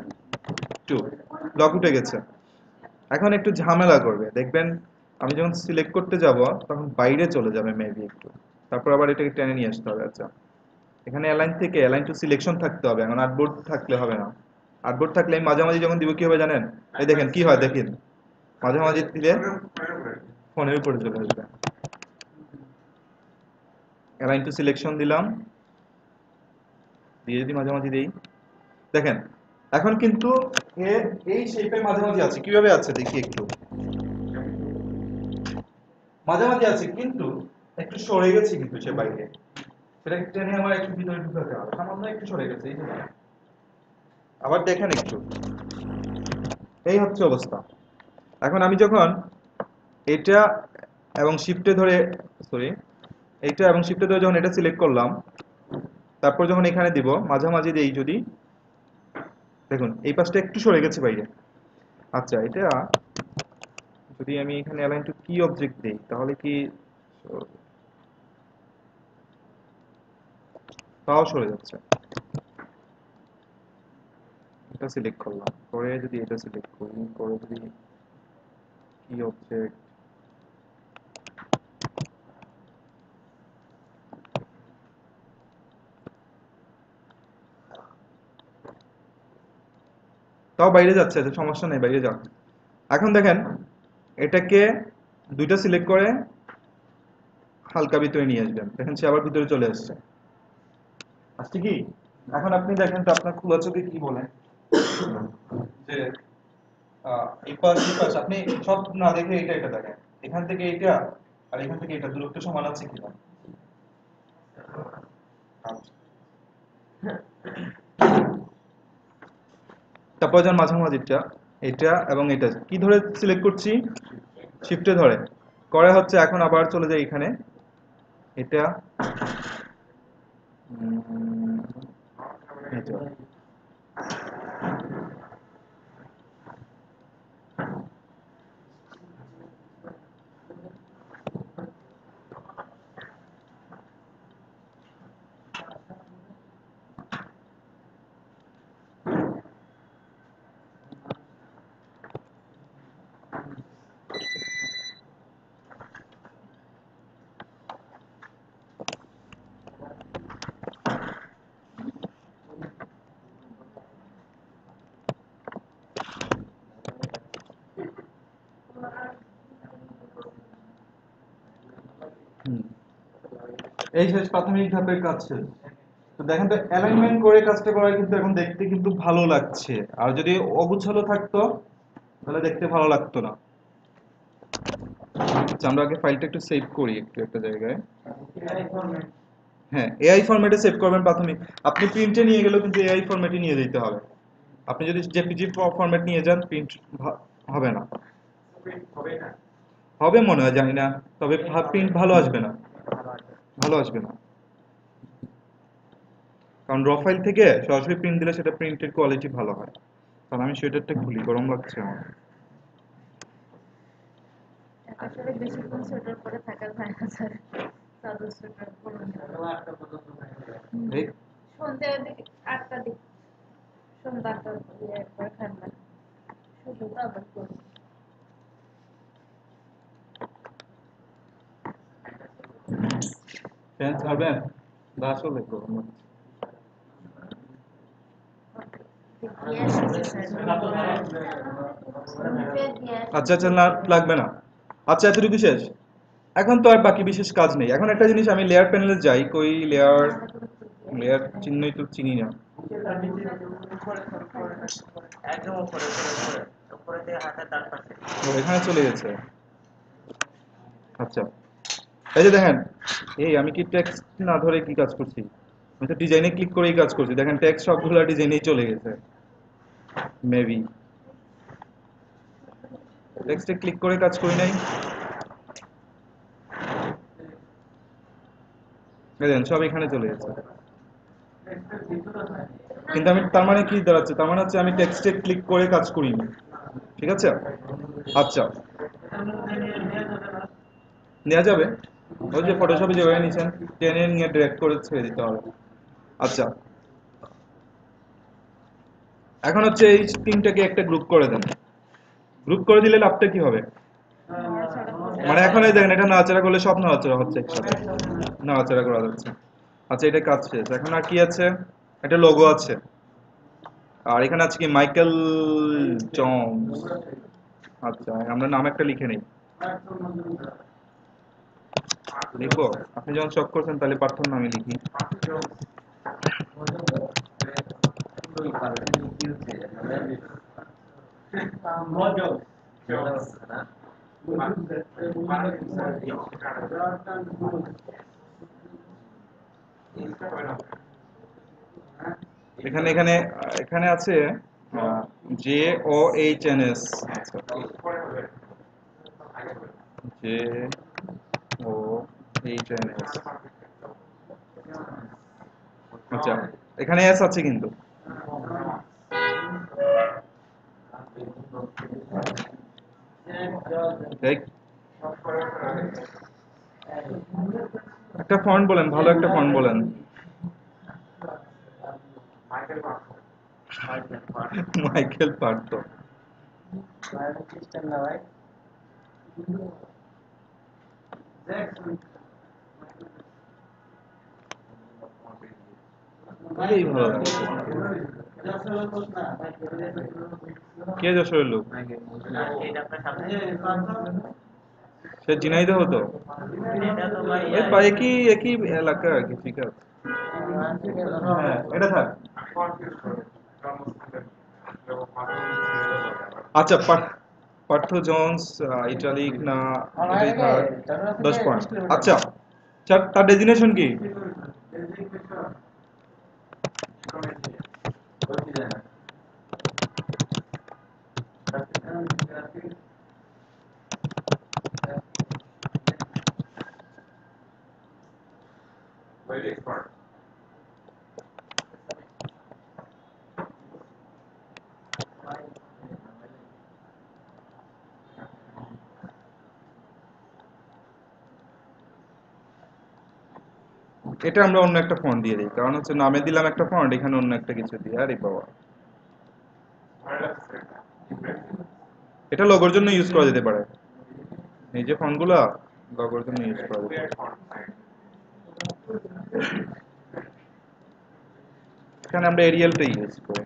টু, লক উঠে গেছে। এখন একটু ঝামেলা করবে দেখবেন, আমি যখন সিলেক্ট করতে যাব তখন বাইরে চলে যাবে মেবি একটু, তারপর আবার এটাকে টেনে নিয়ে আসতে হবে। আচ্ছা, এখানে অ্যালাইন থেকে অ্যালাইন টু সিলেকশন থাকতে হবে, এখন আর্টবোর্ড থাকলে হবে না। আর্টবোর্ড থাকলে আমি মাঝামাঝি যখন দিব কি হবে জানেন, এই দেখেন কি হয়, দেখেন মাঝামাঝি দিলে ফোনের উপরে চলে আসবে। অ্যালাইন টু সিলেকশন দিলাম, দিয়ে যদি মাঝামাঝি দেই, দেখেন এখন কিন্তু এই শেপের মাঝামাঝি আছে। কিভাবে আছে দেখি একটু, মাঝামাঝি আছে কিন্তু একটু সরে গেছে কিন্তু সে বাইরে, সেটাকে টেনে আমার একটু ভিতরে ঢুকাতে হবে, সামান্য একটু সরে গেছে, এই যে আবার দেখেন একটু, এই হচ্ছে অবস্থা। এখন আমি যখন এটা এবং শিফটে ধরে, সরি, এইটা এবং শিফটে ধরে যখন এটা সিলেক্ট করলাম, তারপর যখন এখানে দিব মাঝামাঝি দেই যদি, দেখুন এই পাশটা একটু সরে গেছে বাইরে। আচ্ছা, এটা যদি আমি এখানে অ্যালাইন টু কি অবজেক্ট দেই তাহলে কি, তাও সরে যাচ্ছে। এটা সিলেক্ট করলাম, করে যদি এটা সিলেক্ট করি, করে যদি কি অবজেক্ট, তাও বাইরে যাচ্ছে, আচ্ছা সমস্যা নেই, বাইরে যাক। এখন দেখেন এটাকে দুইটা সিলেক্ট করে হালকা ভিতরে নিয়ে আসবেন, দেখেন সে আবার ভিতরে চলে আসছে। আসছে কি, এখন আপনি দেখেন তো আপনার খোলা চোখে কি বলেন যে এই পাশ এই পাশ, আপনি সব না দেখে এটা এটা দেখেন, এখান থেকে এটা আর এখান থেকে এটা দূরত্ব সমান আছে কিনা। আচ্ছা, তারপর যান মাঝামাঝিটা, এটা এবং এটা কি ধরে সিলেক্ট করছি, শিফটে ধরে করে হচ্ছে। এখন আবার চলে যাই এখানে, এটা এটা হুম, এই শেষ প্রাথমিক ধাপের কাজ শেষ। তো দেখেন তো অ্যালাইনমেন্ট করে কাজটা করা কিন্তু এখন দেখতে কিন্তু ভালো লাগছে, আর যদি অগুছালো থাকতো তাহলে দেখতে ভালো লাগতো না। আচ্ছা, আমরা আগে ফাইলটা একটু সেভ করি একটু একটা জায়গায়। হ্যাঁ, এআই ফরম্যাটে সেভ করবেন প্রাথমিক। আপনি প্রিন্টে নিয়ে গেলেও কিন্তু এআই ফরম্যাটে নিয়ে যেতে হবে। আপনি যদি জেপিজি ফরম্যাট নিয়ে যান প্রিন্ট হবে না। হবে মনে হয়, জানি না, তবে প্রিন্ট ভালো আসবে না, ভালো আসবে না। কারণ র ফাইল থেকে সরাসরি প্রিন্ট দিলে সেটা প্রিন্টের কোয়ালিটি ভালো হয়। কারণ আমি সোয়েটারটা খুলি, গরম লাগছে আমার। আসলে বেশিক্ষণ সোয়েটার পরে থাকা যায় না স্যার, চাদর সোয়েটার পরুন। এই সন্ধ্যার দিকে 8টার দিকে, সন্ধ্যা 8টার দিকে একবার ঠান্ডা শুধু চাদর পরুন। ফ্যান ছাড়বেন? আসলে গরম লাগছে। গ্যাস আছে স্যার, আচ্ছা আচ্ছা, না লাগবে না। আচ্ছা, এতটুকু শেষ। এখন তো আর বাকি বিশেষ কাজ নেই। এখন একটা জিনিস, আমি লেয়ার প্যানেলে যাই, কই লেয়ার, লেয়ার চিহ্নই তো চিনি না। একদম উপরে উপরে উপরে দিয়ে হাতের ডান পাশে। ও, এখানে চলে গেছে। আচ্ছা, এই যে দেখেন, এই আমি কি টেক্সট না ধরে কি কাজ করছি? আমি তো ডিজাইনে ক্লিক করেই কাজ করছি। দেখেন টেক্সট সবগুলো ডিজাইনেই চলে গেছে। মেবি টেক্সটে ক্লিক করে কাজ করি নাই। দেখেন সব এখানে চলে গেছে। কিন্তু আমি, তার মানে কি দাঁড়াচ্ছে? তার মানে হচ্ছে আমি টেক্সটে ক্লিক করে কাজ করিনি। ঠিক আছে? আচ্ছা, নেওয়া যাবে। ওই যে ফটোশপে যেভাবে নিয়েছেন, টেনে নিয়ে ড্র্যাগ করে ছেড়ে দিতে হবে। আচ্ছা, এখন হচ্ছে এই তিনটাকে একটা গ্রুপ করে দেন। গ্রুপ করে দিলে লাভটা কি হবে? মানে এখন এই দেখেন, এটা নাড়াচাড়া করলে সব নাড়াচাড়া হচ্ছে একসাথে, নাড়াচাড়া করা যাচ্ছে। আচ্ছা, এটা কাজ শেষ। এখন আর কি আছে? একটা লোগো আছে, আর এখানে আছে কি মাইকেল জনস। আচ্ছা, আমরা নাম একটা লিখে নেই। লিখবো? আপনি যখন শখ করছেন তাহলে পার্থর নামে লিখি। এখানে এখানে এখানে আছে J O H N S. আচ্ছা, J O H N S. আচ্ছা, এখানে এস আছে কিন্তু। দেখ, একটা ফন্ট বলেন, ভালো একটা ফন্ট বলেন। মাইকেল পার্থ। এই ভালো লাগছে। কে যশোরের লোক? এটা আপনার সামনে। সে ঝিনাইদহ হতো। এটা তো ভাই ওই একই একই এলাকা আর কি, ঠিক আছে। হ্যাঁ, এটা থাক। আচ্ছা, পার্থ জোন্স ইটালিক না, এটাই থাক। 10 পয়েন্ট। আচ্ছা, তার ডেজিনেশন কি? এটা আমরা অন্য একটা ফন্ট দিয়ে দিই, কারণ হচ্ছে নামে দিলাম একটা ফন্ট, এখানে অন্য একটা কিছু দিই। আরে বাবা, এটা লোগোর জন্য ইউজ করা যেতে পারে। এই যে ফন্টগুলা লোগোর জন্য ইউজ করা যেতে পারে। এখানে আমরা এরিয়ালটা ইউজ করি।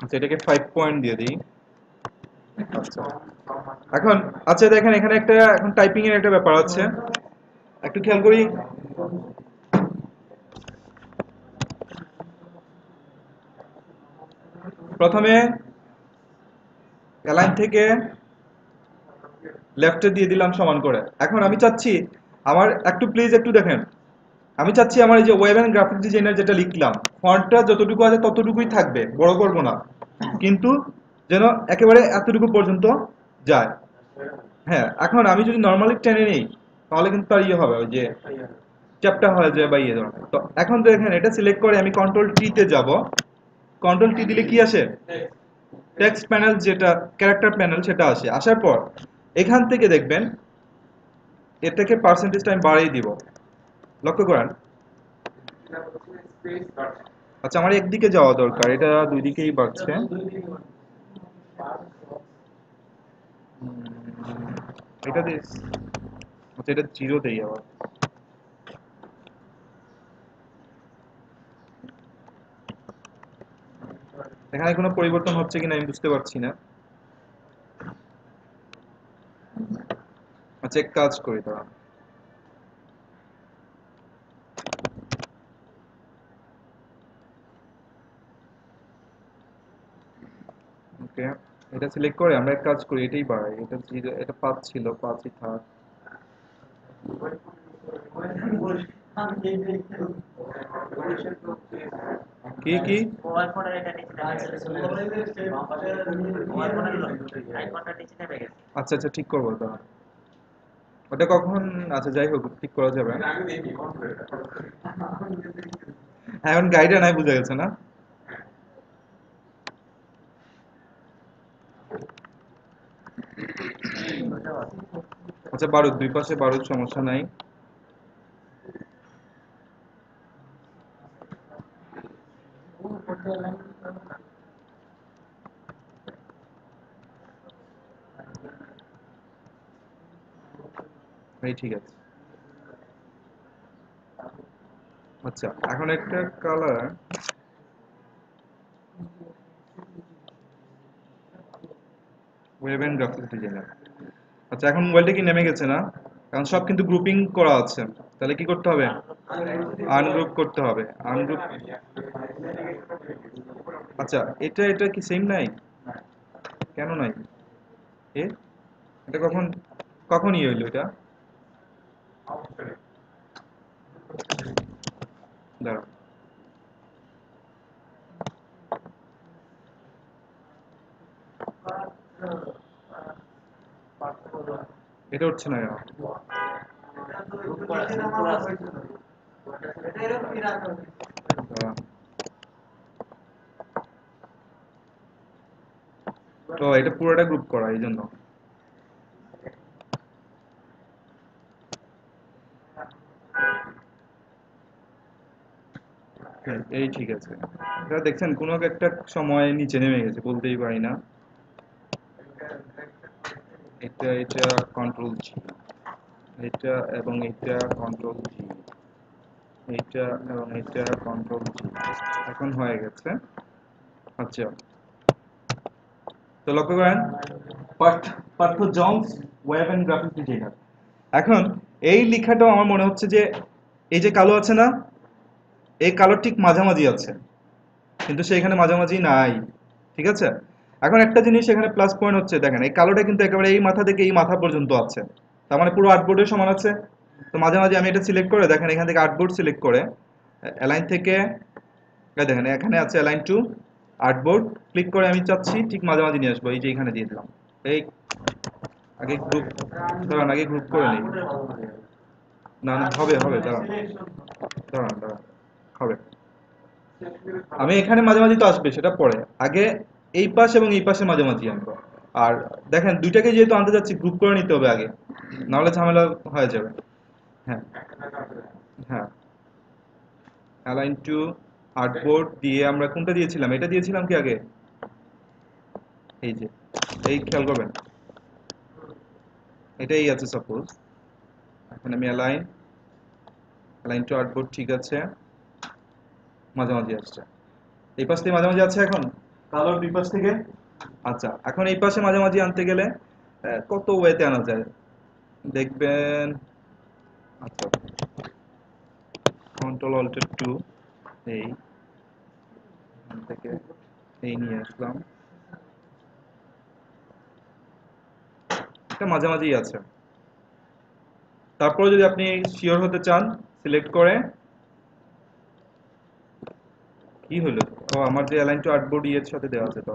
আচ্ছা এটাকে 5 পয়েন্ট দিয়ে দিই। আচ্ছা এখন আচ্ছা দেখেন এখানে একটা এখন টাইপিং এর একটা ব্যাপার আছে, একটু খেয়াল করি। প্রথমে অ্যালাইন থেকে লেফটে দিয়ে দিলাম সমান করে। এখন আমি চাচ্ছি আমার একটু প্লিজ একটু দেখেন, আমি চাচ্ছি আমার এই যে ওয়েব এন্ড গ্রাফিক ডিজাইনার যেটা লিখলাম ফন্টটা যতটুকু আছে ততটুকুই থাকবে, বড় করব না, কিন্তু যেন একেবারে এতটুকু পর্যন্ত যায়। হ্যাঁ এখন আমি যদি নর্মালি টেনে নিই তাহলে কিন্তু তার ইয়ে হবে, ওই যে চ্যাপটা হয়ে যায় বা ইয়ে ধরনের। তো এখন তো এখানে এটা সিলেক্ট করে আমি কন্ট্রোল টি তে যাব। কন্ট্রোল টি দিলে কি আসে, টেক্সট প্যানেল যেটা ক্যারেক্টার প্যানেল সেটা আসে। আসার পর এখান থেকে দেখবেন এটাকে পার্সেন্টেজটা আমি বাড়িয়ে দিব, লক্ষ্য করেন। আচ্ছা আমার একদিকে যাওয়া দরকার, এটা দুই দিকেই বাড়ছে। এটা দিয়ে আচ্ছা এটা জিরো দেই আবার। এখানে কোনো পরিবর্তন হচ্ছে কিনা আমি বুঝতে পারছি না। আচ্ছা এক কাজ করি দাঁড়া, ওকে এটা সিলেক্ট করে আমরা এক কাজ করি, এটাই বাড়াই। এটা জিরো, এটা 5 ছিল, 5ই থাক। কি কি মোবাইল ফোনের এটা নিচে নেমে গেছে। মোবাইল ফোনের আইকনটা নিচে নেমে গেছে। আচ্ছা আচ্ছা ঠিক করবো দাঁড়া, ওটা কখন, আচ্ছা যাই হোক ঠিক করা যাবে। হ্যাঁ এখন গাইডে নাই, বুঝা গেছে না। আচ্ছা বারুদ, দুই পাশে বারুদ, সমস্যা নাই। এই ঠিক আছে। আচ্ছা এখন একটা colour, web and graphics designer. আচ্ছা এখন মোবাইলটা কি নেমে গেছে না, কারণ সব কিন্তু গ্রুপিং করা আছে। তাহলে কি করতে হবে, আনগ্রুপ করতে হবে, আনগ্রুপ। আচ্ছা এটা এটা কি সেম নাই, কেন নাই এ, এটা কখন কখন ইয়ে হইলো এটা, দাঁড়া এটা হচ্ছে না কেন? দাঁড়া। তো এটা পুরোটা গ্রুপ করা এই জন্য। হ্যাঁ, এই ঠিক আছে। এটা দেখছেন কোনো একটা সময় নিচে নেমে গেছে, বলতেই পারি না। এটা এটা কন্ট্রোল জি, এটা এবং এটা কন্ট্রোল জি, এটা এবং এটা কন্ট্রোল জি, এখন হয়ে গেছে। আচ্ছা তো লক্ষ্য করেন, পার্থ পার্থ জংস, ওয়েব এন্ড গ্রাফিক ডিজাইনার। এখন এই লেখাটাও আমার মনে হচ্ছে যে এই যে কালো আছে না, এই কালোর ঠিক মাঝামাঝি আছে, কিন্তু সেখানে মাঝামাঝি নাই। ঠিক আছে, এখন একটা জিনিস এখানে প্লাস পয়েন্ট হচ্ছে, দেখেন এই কালোটা কিন্তু একেবারে এই মাথা থেকে এই মাথা পর্যন্ত আছে, তার মানে পুরো আর্টবোর্ডের সমান আছে। তো মাঝামাঝি আমি এটা সিলেক্ট করে, দেখেন এখান থেকে আর্টবোর্ড সিলেক্ট করে অ্যালাইন থেকে, এই দেখেন এখানে আছে অ্যালাইন টু আর্টবোর্ড, ক্লিক করে আমি চাচ্ছি ঠিক মাঝামাঝি নিয়ে আসবো, এই যে এখানে দিয়ে দিলাম। এই আগে গ্রুপ, দাঁড়ান আগে গ্রুপ করে নিই। না না হবে হবে, দাঁড়ান দাঁড়ান দাঁড়ান, হবে। আমি এখানে মাঝামাঝি তো আসবে সেটা পরে, আগে এই পাশ এবং এই পাশে মাঝামাঝি আনবো। আর দেখেন দুইটাকে যেহেতু আনতে যাচ্ছি গ্রুপ করে নিতে হবে আগে, নাহলে ঝামেলা হয়ে যাবে। হ্যাঁ হ্যাঁ, অ্যালাইন টু আর্টবোর্ড দিয়ে আমরা কোনটা দিয়েছিলাম, এটা দিয়েছিলাম কি আগে, এই যে এই খেয়াল করবেন এটাই আছে সাপোজ। এখন আমি অ্যালাইন, অ্যালাইন টু আর্টবোর্ড ঠিক আছে, মাঝামাঝি আসছে, এই পাশ থেকে মাঝামাঝি আছে এখন। কালোর দুই পাশ থেকে। আচ্ছা, এখন এই পাশে মাঝামাঝি আনতে গেলে কত ওয়েতে আনা যায় দেখবেন। আচ্ছা, কন্ট্রোল অল্টার টু, এই এখান থেকে এই নিয়ে আসলাম, এটা মাঝামাঝি আছে। তারপরে যদি আপনি শিওর হতে চান, সিলেক্ট করে কি হলো, ও আমার যে অ্যালাইন টু আর্টবোর্ড এর সাথে দেওয়া আছে, তো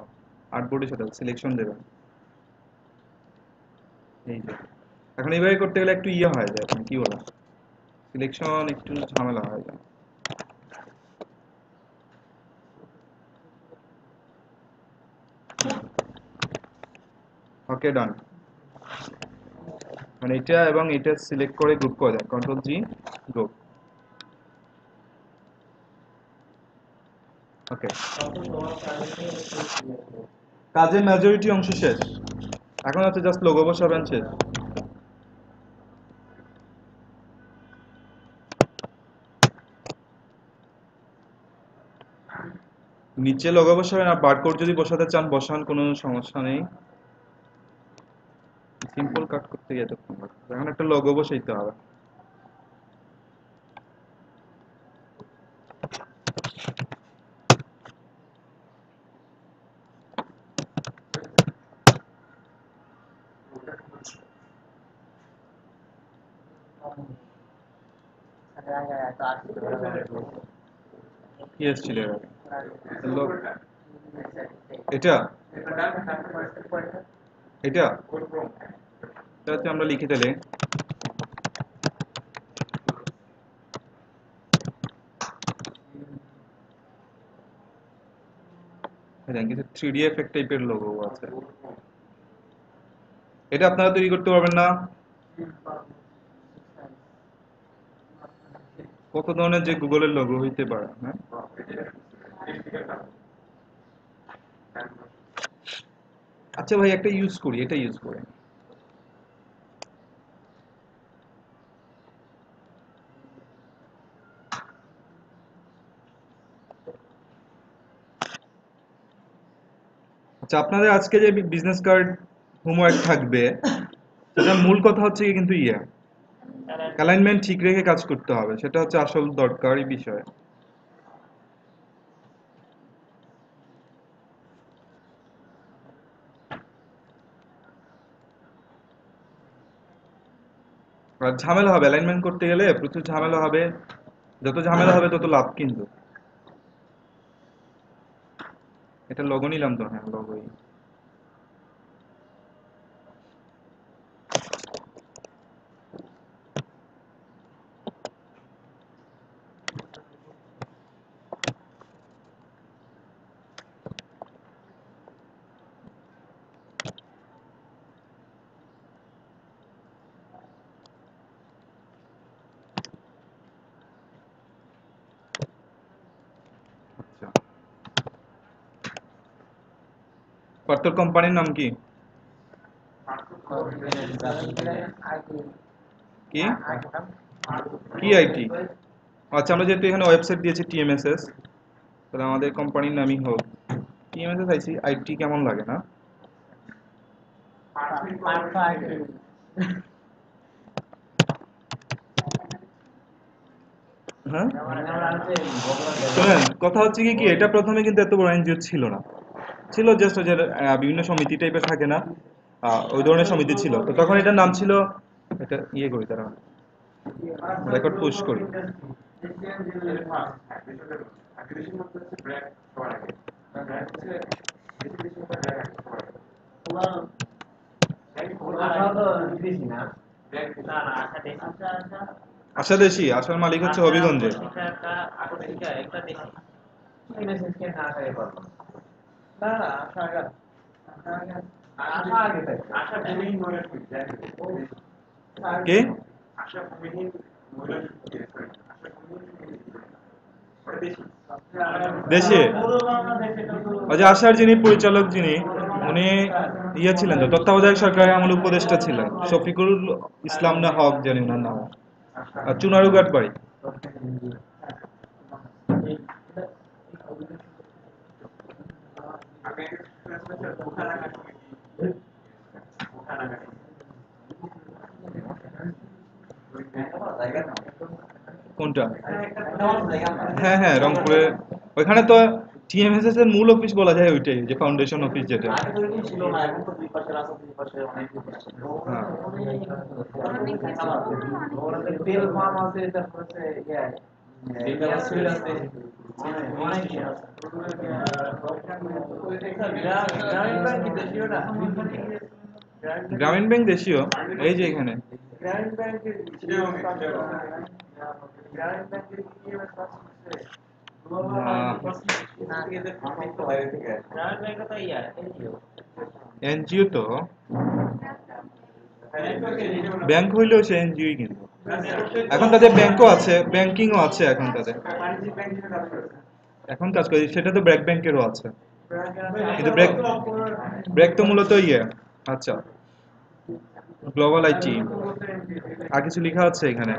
আর্টবোর্ডের সাথে সিলেকশন দেবেন, এই যে। এখন এইভাবে করতে গেলে একটু ইয়ে হয়ে যায়, আপনি কি বলেন, সিলেকশন একটু ঝামেলা হয়ে যায়। ওকে, ডান। মানে এটা এবং এটা সিলেক্ট করে গ্রুপ করে দেন, কন্ট্রোল জি, গ্রুপ। ওকে, কাজের মেজরিটি অংশ শেষ, এখন হচ্ছে জাস্ট লোগো বসাবেন, শেষ। নিচে লোগো বসাবেন, আর বারকোড যদি বসাতে চান বসান, কোনো সমস্যা নেই। সিম্পল কাট করতে গিয়ে এতক্ষণ লাগবে, এখন একটা লোগো বসাইতে হবে। কি এসেছিল এর আগে? এটা এটা এটাতে আমরা লিখে দিলে কিছু 3D এফেক্ট টাইপের লোগো আছে, এটা আপনারা তৈরি করতে পারবেন না? কত ধরনের যে গুগলের লোগো হইতে পারে, হ্যাঁ। আচ্ছা ভাই, একটা ইউজ করি, এটা ইউজ করি। আচ্ছা, আপনাদের আজকে যে বিজনেস কার্ড হোমওয়ার্ক থাকবে, সেটা মূল কথা হচ্ছে কি, কিন্তু অ্যালাইনমেন্ট ঠিক রেখে কাজ করতে হবে, সেটা হচ্ছে আসল দরকারি বিষয়। আর ঝামেলা হবে অ্যালাইনমেন্ট করতে গেলে, প্রচুর ঝামেলা হবে, যত ঝামেলা হবে তত লাভ কিন্তু। এটা লোগো নিলাম তো, হ্যাঁ লোগোই। আচ্ছা, পার্থর কোম্পানির নাম কি? কি কি আইটি? আচ্ছা, আমরা যেহেতু এখানে ওয়েবসাইট দিয়েছি টিএমএসএস, তাহলে আমাদের কোম্পানির নামই হোক টিএমএসএস আইসি। আইটি কেমন লাগে না? হ্যাঁ, শোনেন, কথা হচ্ছে কি কি, এটা প্রথমে কিন্তু এত বড় এনজিও ছিল না, ছিল জাস্ট ওই যে বিভিন্ন সমিতি টাইপের থাকে না, ওই ধরনের সমিতি ছিল। তো তখন এটার নাম ছিল, এটা ইয়ে করি, তারা রেকর্ড পুশ করি। না না আশা দেখি আশা দেশি, আশার মালিক হচ্ছে হবিগঞ্জে। একটা দেখি আশা ভূমিহীন মহিলা কে? আশা ভূমিহীন মহিলা দেশে? ওই যে আশার যিনি পরিচালক, যিনি উনি ইয়ে ছিলেন তো, তত্ত্বাবধায়ক সরকারের আমল উপদেষ্টা ছিলেন, শফিকুল ইসলাম না হক জানি ওনার নাম, আর চুনারুঘাট বাড়ি। কোনটা? হ্যাঁ হ্যাঁ, রংপুরে ওইখানে তো টিএমএসএস এর মূল অফিস বলা যায় ওইটাই, যে ফাউন্ডেশন অফিস যেটা। আগে তো এরকম ছিল না, এখন তো দুই পাশে রাস্তা, দুই পাশে অনেক হ্যাঁ অনেক কিছু অনেক তেল পাম্প আছে, তারপর হচ্ছে গ্যাস ফিল আছে, অনেক ইয়ে আছে। গ্রামীণ ব্যাংক কি দেশীয় না? গ্রামীণ ব্যাংক দেশীয়, এই যে এখানে। গ্রামীণ ব্যাংকের গ্রামীণ ব্যাংকের কি কাজ করছে? গ্রামীণ ব্যাংকে তো ইয়া এনজিও। এনজিও তো, ব্যাংক হইলেও সে এনজিওই কিন্তু। এখন তাদের ব্যাংকও আছে, ব্যাংকিংও আছে এখন তাদের। এখন কাজ করে সেটা তো ব্র্যাক ব্যাংকেরও আছে, কিন্তু ব্র্যাক তো মূলত ইয়ে। আচ্ছা, গ্লোবাল আইটি আর কিছু লেখা আছে এখানে।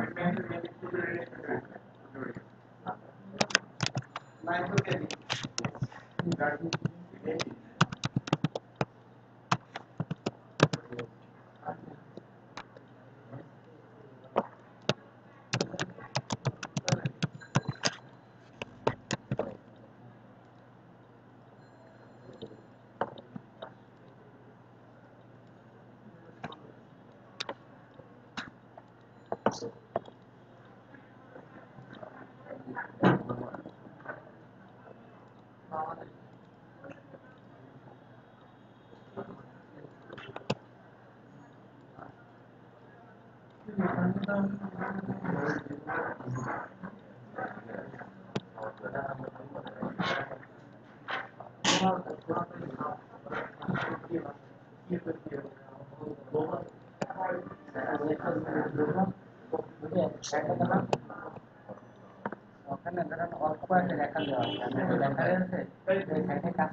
ওখানে ধরেন অল্প কয়েকটা লেখা দেওয়া আছে, আমি তো লেখা রয়েছে ওই সাইডে কাজ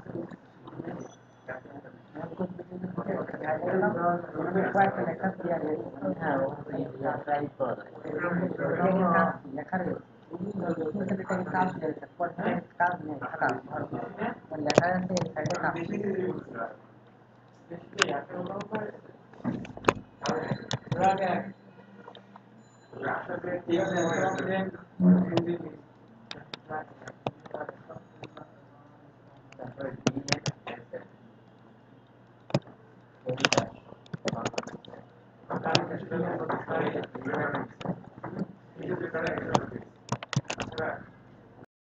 কয়েকটা লেখা দেওয়া রয়েছে, হ্যাঁ টাইপ করা যায় লেখা রয়েছে, কাজ দিয়েছে, কাজ নেই খাতা লেখা আছে এই সাইডে কাজ।